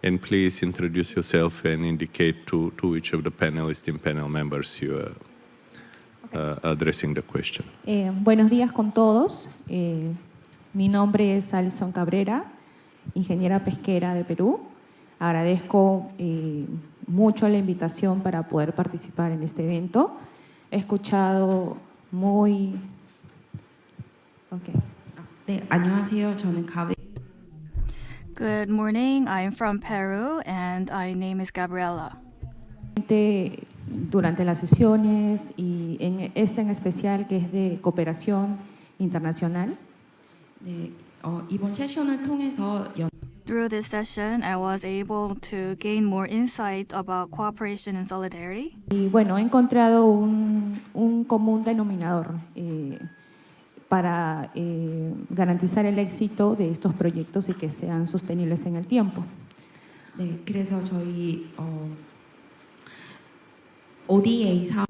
and please introduce yourself and indicate to which of the panelists and panel members you are addressing the question. Buenos días con todos. Mi nombre es Alison Cabrera, ingeniera pesquera de Perú. Agradezco mucho la invitación para poder participar en este evento. He escuchado muy... 네, 안녕하세요. 저는 Good morning. I'm from Peru and my name is Gabriela. Durante las sesiones y en especial que es de cooperación internacional. 이번 세션을 통해서 Through this session, I was able to gain more insight about cooperation and solidarity. Y bueno, he encontrado un común denominador para garantizar el éxito de estos proyectos y que sean sostenibles en el tiempo. 네, 그래서 저희 ODA 사업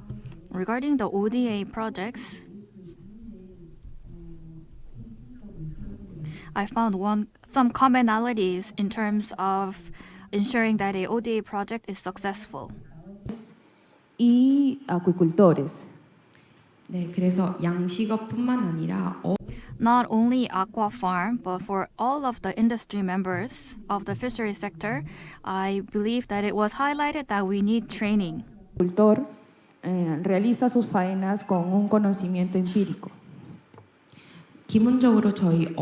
Regarding the ODA projects, I found some commonalities in terms of ensuring that a ODA project is successful. Y acuicultores. 네, 그래서 양식업뿐만 아니라 Not only aqua farm, but for all of the industry members of the fishery sector, I believe that it was highlighted that we need training. Agricultor realiza sus faenas con un conocimiento empírico. 기본적으로 저희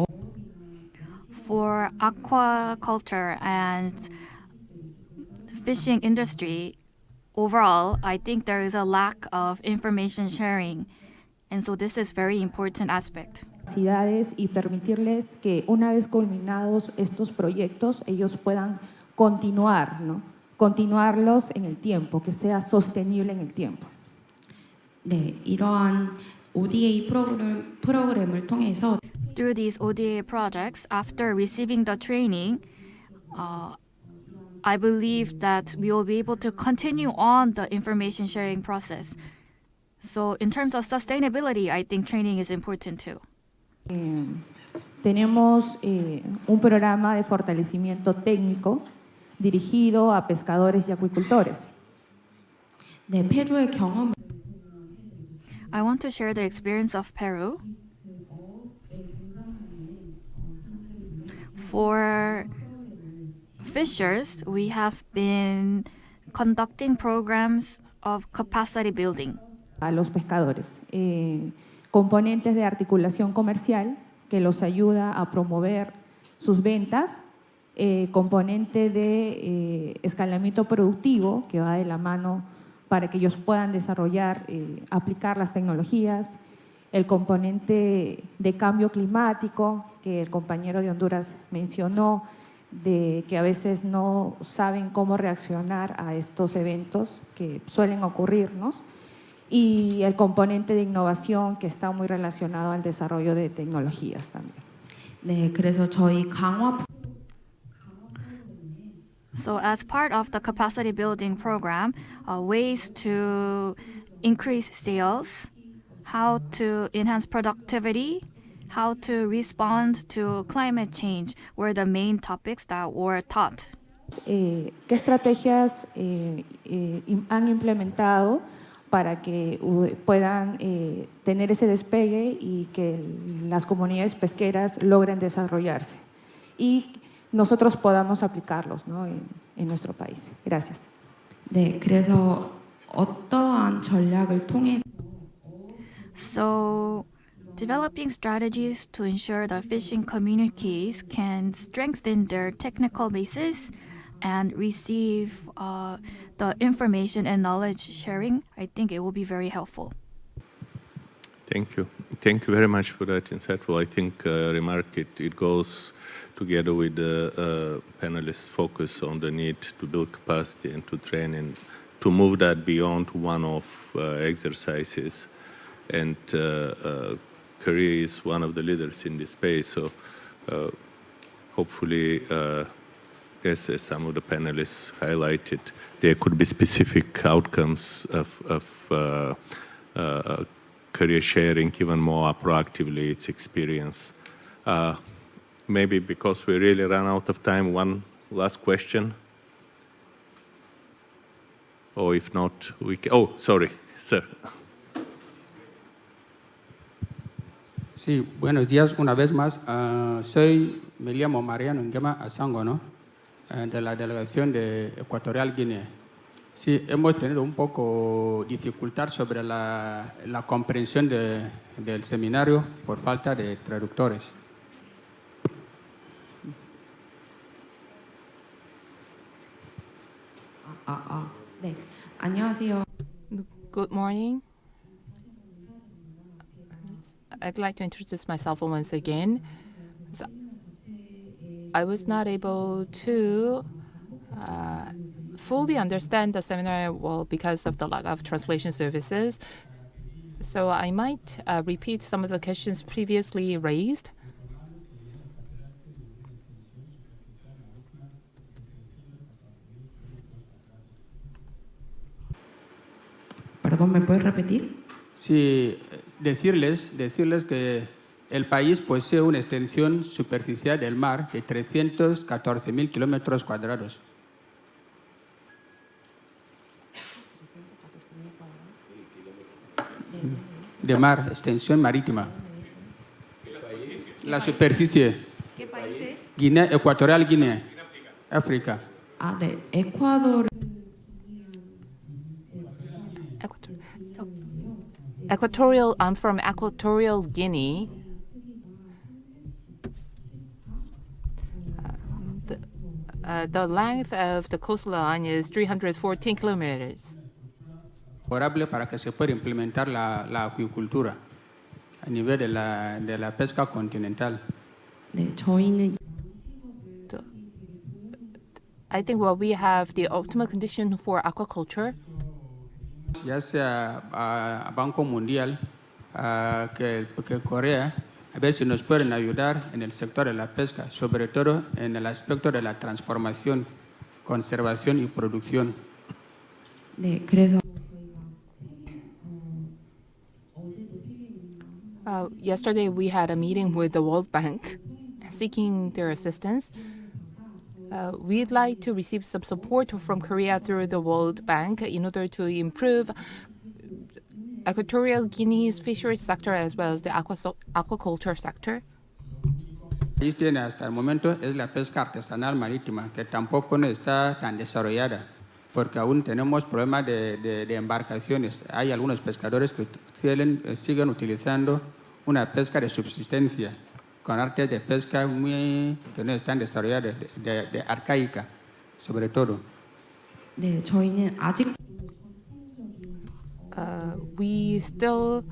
For aquaculture and fishing industry, overall, I think there is a lack of information sharing, and so this is very important aspect. Y permitirles que una vez culminados estos proyectos, ellos puedan continuar, ¿no? Continuarlos en el tiempo, que sea sostenible en el tiempo. 네, 이러한 ODA 프로그램을 통해서 Through these ODA projects, after receiving the training, I believe that we will be able to continue on the information sharing process. So in terms of sustainability, I think training is important too. Tenemos un programa de fortalecimiento técnico dirigido a pescadores y acuicultores. 네, 페루의 경험. I want to share the experience of Peru. For fishers, we have been conducting programs of capacity building. A los pescadores, componentes de articulación comercial que los ayuda a promover sus ventas componente de escalamiento productivo, que va de la mano para que ellos puedan desarrollar, aplicar las tecnologías, el componente de cambio climático, que el compañero de Honduras mencionó, de que a veces no saben cómo reaccionar a estos eventos que suelen ocurrirnos, y el componente de innovación, que está muy relacionado al desarrollo de tecnologías también. 네, 그래서 저희 강화 So as part of the capacity building program, ways to increase sales, how to enhance productivity, how to respond to climate change were the main topics that were taught. ¿Qué estrategias han implementado para que puedan tener ese despegue y que las comunidades pesqueras logren desarrollarse y nosotros podamos aplicarlos, ¿no? en nuestro país? Gracias. 네, 그래서 어떠한 전략을 통해서 So developing strategies to ensure that fishing communities can strengthen their technical basis and receive the information and knowledge sharing, I think it will be very helpful. Thank you. Thank you very much for that insightful. I think it goes together with the panelists' focus on the need to build capacity and to train and to move that beyond one-off exercises. And Korea is one of the leaders in this space, so hopefully, as some of the panelists highlighted, there could be specific outcomes of Korea sharing even more proactively its experience. Maybe because we really ran out of time, one last question. Or if not, we can... Oh, sorry, sir. Sí, buenos días una vez más. Me llamo Mariano Nguema Asango, ¿no? De la delegación de Ecuatorial Guinea. Sí, hemos tenido un poco dificultad sobre la comprensión del seminario por falta de traductores. 네, 안녕하세요. Good morning. I'd like to introduce myself once again. So I was not able to fully understand the seminar because of the lack of translation services. So I might repeat some of the questions previously raised. Perdón, ¿me puedes repetir? Sí, decirles que el país posee una extensión superficial del mar de 314.000 kilómetros cuadrados. De mar, extensión marítima. La superficie. ¿Qué país es? Guinea, Ecuatorial Guinea, África. 네, 에콰도르. I'm from Equatorial Guinea. The length of the coastline is 314 kilometers. Favorable para que se pueda implementar la acuicultura a nivel de la pesca continental. 네, 저희는 I think we have the optimal condition for aquaculture. Ya sea a Banco Mundial, que Corea, a ver si nos pueden ayudar en el sector de la pesca, sobre todo en el aspecto de la transformación, conservación y producción. 네, 그래서 Yesterday we had a meeting with the World Bank seeking their assistance. We'd like to receive some support from Korea through the World Bank in order to improve Equatorial Guinea's fisheries sector as well as the aquaculture sector. El país tiene hasta el momento es la pesca artesanal marítima, que tampoco no está tan desarrollada, porque aún tenemos problemas de embarcaciones. Hay algunos pescadores que siguen utilizando una pesca de subsistencia con artes de pesca que no están desarrolladas, de arcaica, sobre todo. 네, 저희는 아직 We still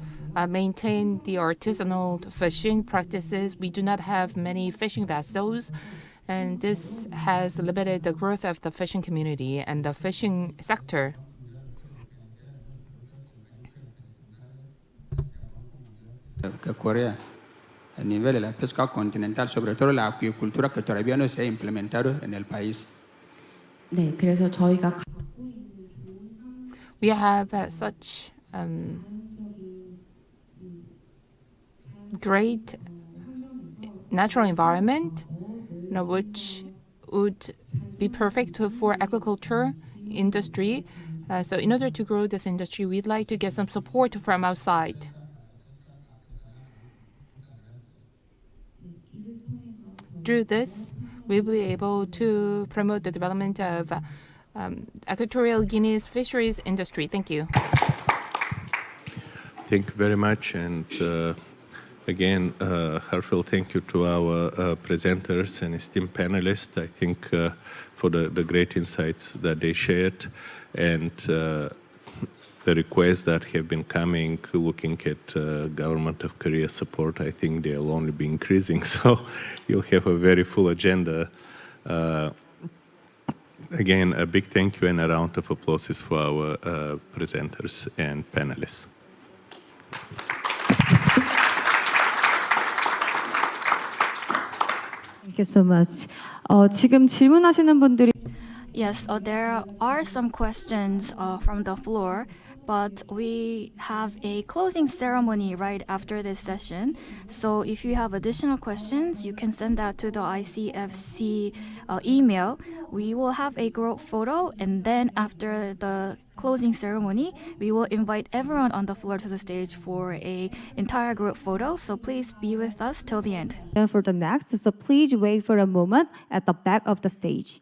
maintain the artisanal fishing practices. We do not have many fishing vessels, and this has limited the growth of the fishing community and the fishing sector. Que Corea, a nivel de la pesca continental, sobre todo la acuicultura que todavía no se ha implementado en el país. 네, 그래서 저희가 We have such great natural environment, which would be perfect for agriculture industry. So in order to grow this industry, we'd like to get some support from outside. Through this, we will be able to promote the development of Equatorial Guinea's fisheries industry. Thank you. Thank you very much. And again, heartfelt thank you to our presenters and esteemed panelists, I think, for the great insights that they shared. And the requests that have been coming, looking at Government of Korea support, I think they'll only be increasing. So you'll have a very full agenda. Again, a big thank you and a round of applause for our presenters and panelists. Thank you so much. 지금 질문하시는 분들이 Yes, there are some questions from the floor, but we have a closing ceremony right after this session. So if you have additional questions, you can send that to the ICFC email. We will have a group photo, and then after the closing ceremony, we will invite everyone on the floor to the stage for a entire group photo. So please be with us till the end. And for the next, so please wait for a moment at the back of the stage.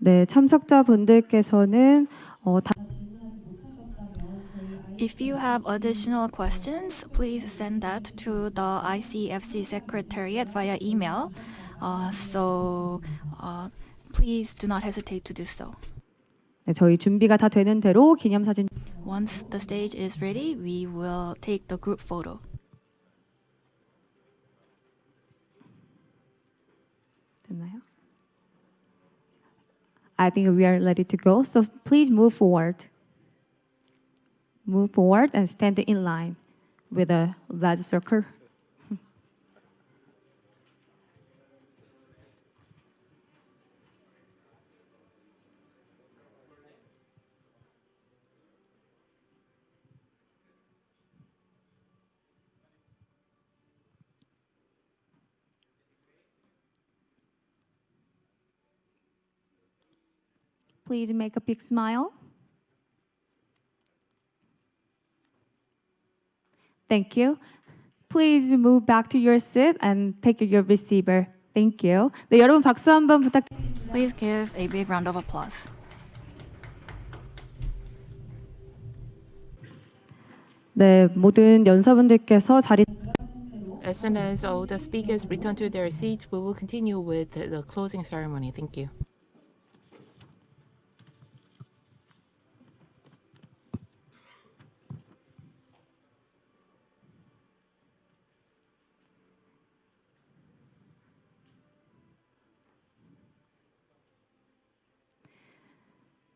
네, 참석자분들께서는 If you have additional questions, please send that to the ICFC Secretariat via email. Please do not hesitate to do so. 네, 저희 준비가 다 되는 대로 기념사진. Once the stage is ready, we will take the group photo. 됐나요? I think we are ready to go. So please move forward. Move forward and stand in line with a red circle. Please make a big smile. Thank you. Please move back to your seat and take your receiver. Thank you. 네, 여러분 박수 한번 부탁드립니다. Please give a big round of applause. 네, 모든 연사분들께서 자리. As soon as all the speakers return to their seats, we will continue with the closing ceremony. Thank you.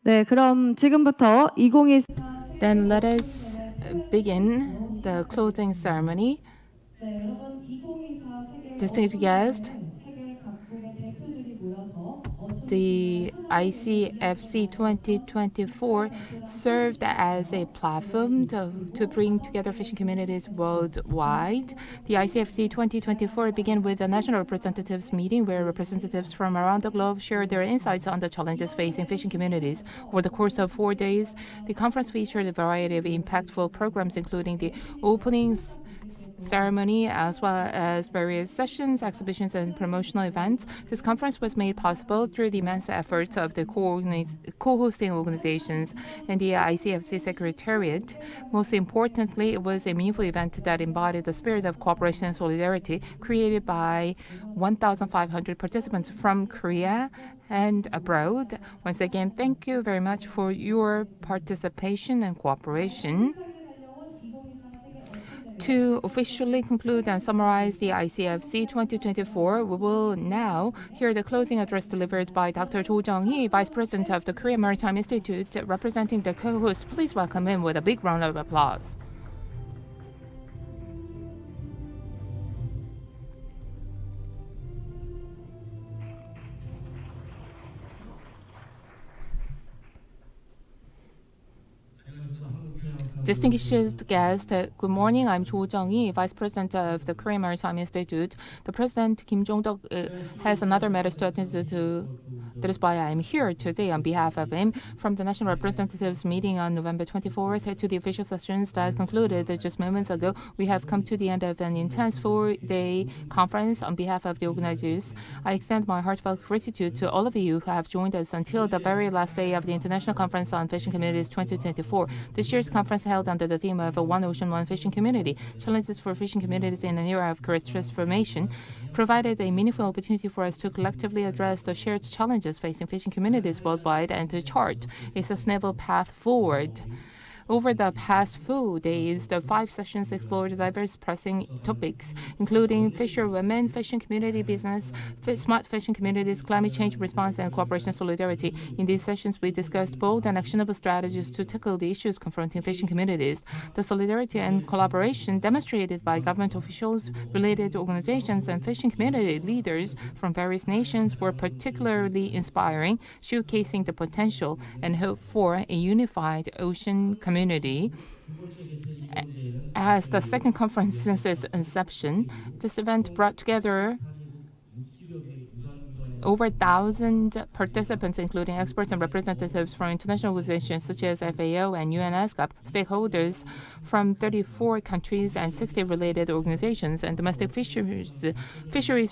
네, 그럼 지금부터 2024 Then let us begin the closing ceremony. Distinguished guests, the ICFC 2024 served as a platform to bring together fishing communities worldwide. The ICFC 2024 began with a national representatives meeting where representatives from around the globe shared their insights on the challenges facing fishing communities. Over the course of 4 days, the conference featured a variety of impactful programs, including the opening ceremony, as well as various sessions, exhibitions, and promotional events. This conference was made possible through the immense efforts of the co-hosting organizations and the ICFC Secretariat. Most importantly, it was a meaningful event that embodied the spirit of cooperation and solidarity created by 1,500 participants from Korea and abroad. Once again, thank you very much for your participation and cooperation. To officially conclude and summarize the ICFC 2024, we will now hear the closing address delivered by Dr. Jo Jung-hee, Vice President of the Korea Maritime Institute, representing the co-host. Please welcome him with a big round of applause. Distinguished guests, good morning. I'm Jo Jung-hee, Vice President of the Korean Maritime Institute. The President, Kim Jong-duk, has another matter to attend to. That is why I'm here today on behalf of him. From the National Representatives meeting on November 24th to the official sessions that concluded just moments ago, we have come to the end of an intense 4-day conference. On behalf of the organizers, I extend my heartfelt gratitude to all of you who have joined us until the very last day of the International Conference on Fishing Communities 2024. This year's conference held under the theme of One Ocean, One Fishing Community, Challenges for Fishing Communities in an Era of Career Transformation, provided a meaningful opportunity for us to collectively address the shared challenges facing fishing communities worldwide and to chart a sustainable path forward. Over the past 4 days, the 5 sessions explored diverse pressing topics, including fisher women, fishing community business, smart fishing communities, climate change response, and cooperation solidarity. In these sessions, we discussed bold and actionable strategies to tackle the issues confronting fishing communities. The solidarity and collaboration demonstrated by government officials, related organizations, and fishing community leaders from various nations were particularly inspiring, showcasing the potential and hope for a unified ocean community. As the second conference since its inception, this event brought together over 1,000 participants, including experts and representatives from international organizations such as FAO and UNESCOP, stakeholders from 34 countries and 60 related organizations, and domestic fisheries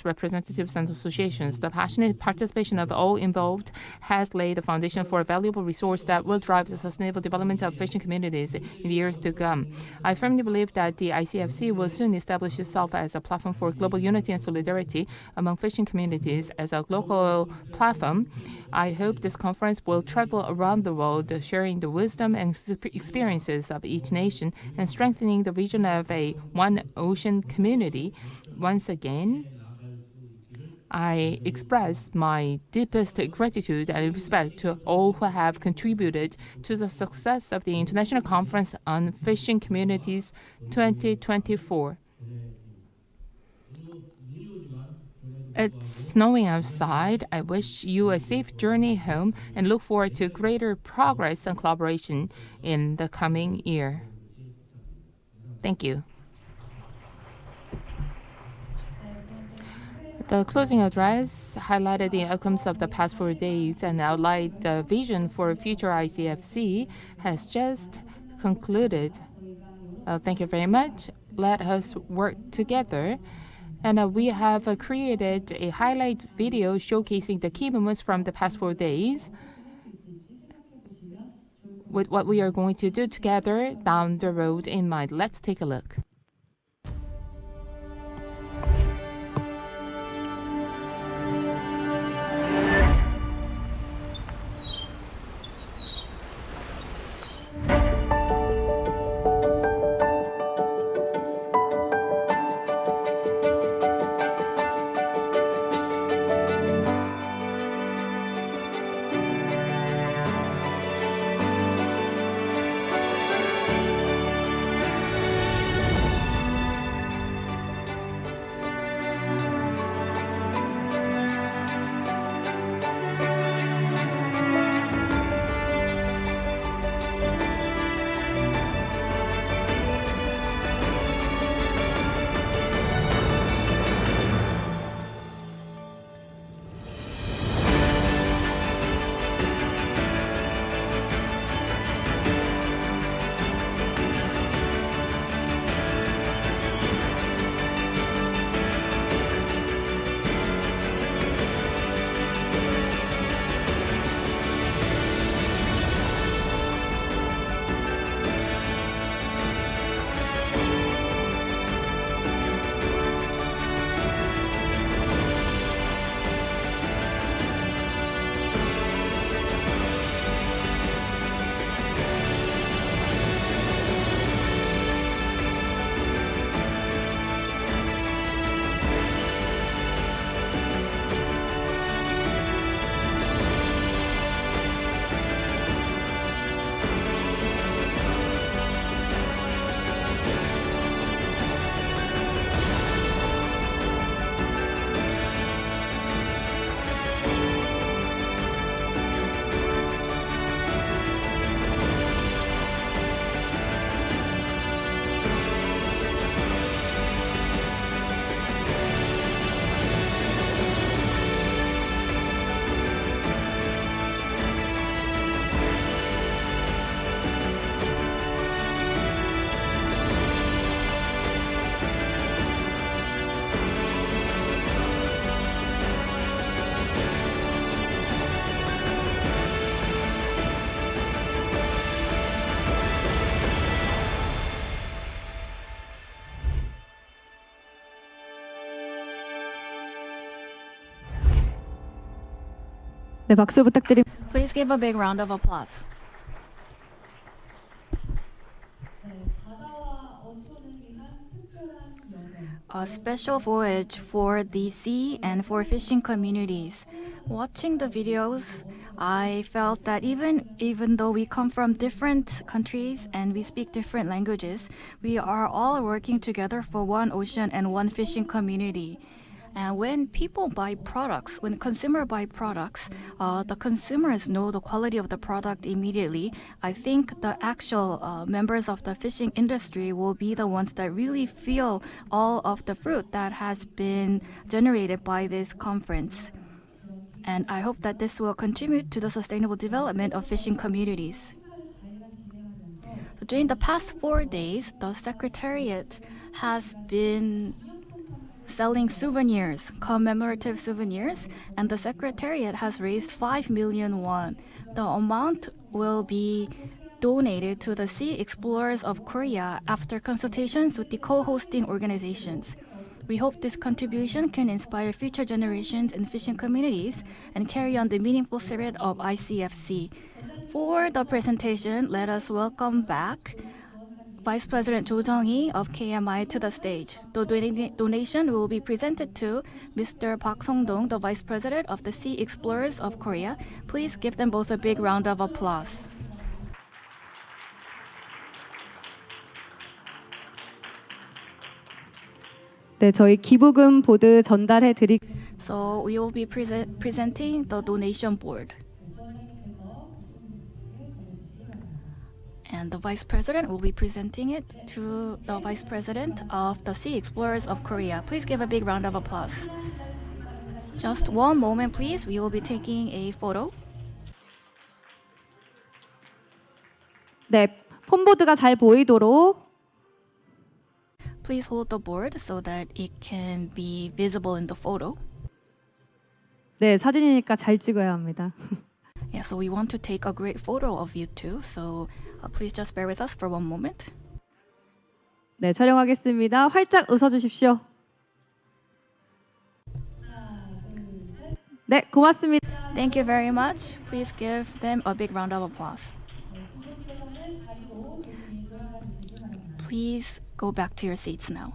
representatives and associations. The passionate participation of all involved has laid the foundation for a valuable resource that will drive the sustainable development of fishing communities in the years to come. I firmly believe that the ICFC will soon establish itself as a platform for global unity and solidarity among fishing communities as a local platform. I hope this conference will travel around the world, sharing the wisdom and experiences of each nation and strengthening the vision of a one ocean community. Once again, I express my deepest gratitude and respect to all who have contributed to the success of the International Conference on Fishing Communities 2024. It's snowing outside. I wish you a safe journey home and look forward to greater progress and collaboration in the coming year. Thank you. The closing address highlighted the outcomes of the past 4 days and outlined the vision for future ICFC has just concluded. Thank you very much. Let us work together. And we have created a highlight video showcasing the key moments from the past 4 days with what we are going to do together down the road in mind. Let's take a look. 네, 박수 부탁드립니다. Please give a big round of applause. A special voyage for the sea and for fishing communities. Watching the videos, I felt that even though we come from different countries and we speak different languages, we are all working together for one ocean and one fishing community. And when people buy products, when consumer buy products, the consumers know the quality of the product immediately. I think the actual members of the fishing industry will be the ones that really feel all of the fruit that has been generated by this conference. And I hope that this will contribute to the sustainable development of fishing communities. During the past 4 days, the Secretariat has been selling souvenirs, commemorative souvenirs, and the Secretariat has raised 5 million won. The amount will be donated to the Sea Explorers of Korea after consultations with the co-hosting organizations. We hope this contribution can inspire future generations in fishing communities and carry on the meaningful spirit of ICFC. For the presentation, let us welcome back Vice President Jo Jung-hee of KMI to the stage. The donation will be presented to Mr. Park Song-dong, the Vice President of the Sea Explorers of Korea. Please give them both a big round of applause. 네, 저희 기부금 보드 전달해 드리. So we will be presenting the donation board. And the Vice President will be presenting it to the Vice President of the Sea Explorers of Korea. Please give a big round of applause. Just one moment, please. We will be taking a photo. 네, 폰보드가 잘 보이도록. Please hold the board so that it can be visible in the photo. 네, 사진이니까 잘 찍어야 합니다. Yeah, so we want to take a great photo of you too. So please just bear with us for one moment. 네, 촬영하겠습니다. 활짝 웃어주십시오. 네, 고맙습니다. Thank you very much. Please give them a big round of applause. Please go back to your seats now.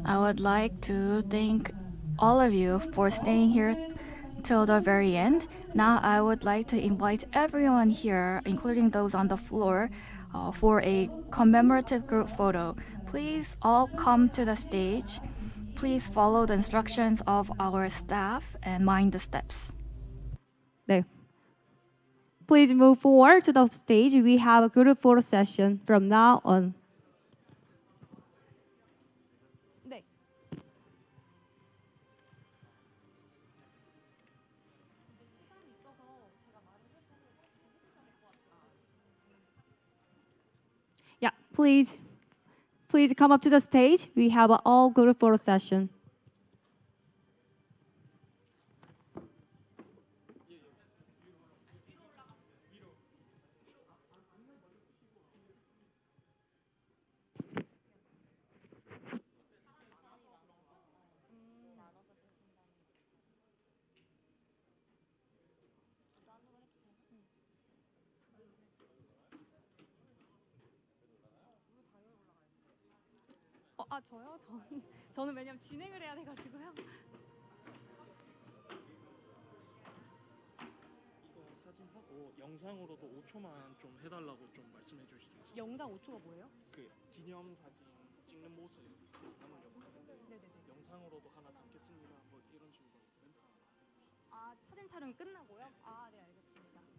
I would like to thank all of you for staying here till the very end. Now I would like to invite everyone here, including those on the floor, for a commemorative group photo. Please all come to the stage. Please follow the instructions of our staff and mind the steps. 네. Please move forward to the stage. We have a group photo session from now on. 네. Yeah, please come up to the stage. We have an all group photo session. 저요? 저는 왜냐면 진행을 해야 돼가지고요. 이거 사진하고 영상으로도 5초만 좀 해달라고 좀 말씀해 주실 수 있어요? 영상 5초가 뭐예요? 그 기념 사진 찍는 모습 남은 영상인데 영상으로도 하나 담겠습니다. 뭐 이런 식으로 멘트 하나 해주실 수 있어요? 아, 사진 촬영이 끝나고요? 아, 네, 알겠습니다. 네.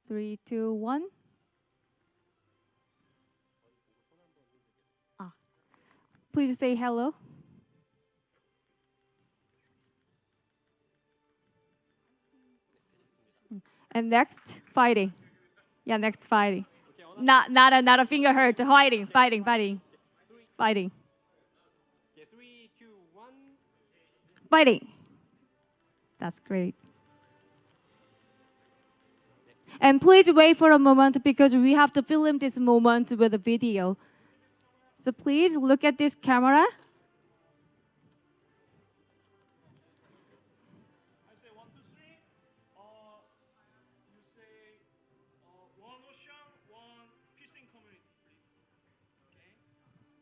3, 2, 1. Please say hello. And next, fighting. Yeah, next fighting. Not a finger hurt. Fighting. Fighting. That's great. And please wait for a moment because we have to film this moment with a video. So please look at this camera.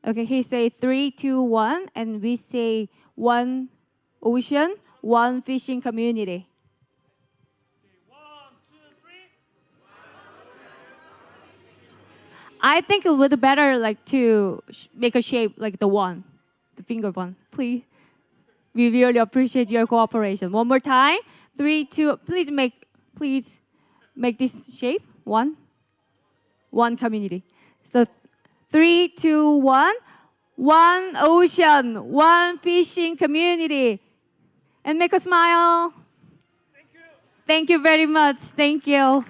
Okay, he say 3, 2, 1, and we say 1 ocean, 1 fishing community. I think it would be better like to make a shape like the one, the finger one, please. We really appreciate your cooperation. One more time, 3, 2. Please make this shape 1 community. So 3, 2, 1. 1 ocean, 1 fishing community. And make a smile. Thank you very much. Thank you.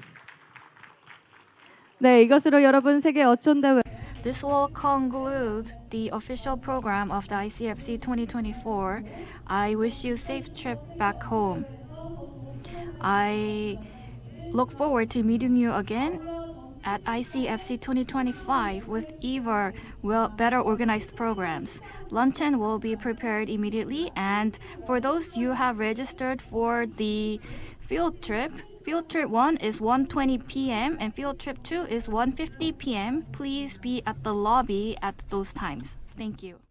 네, 이것으로 여러분 세계 어촌 대회. This will conclude the official program of the ICFC 2024. I wish you safe trip back home. I look forward to meeting you again at ICFC 2025 with even better organized programs. Luncheon will be prepared immediately, and for those you have registered for the field trip 1 is 1:20 p.m. and field trip 2 is 1:50 p.m. Please be at the lobby at those times. Thank you.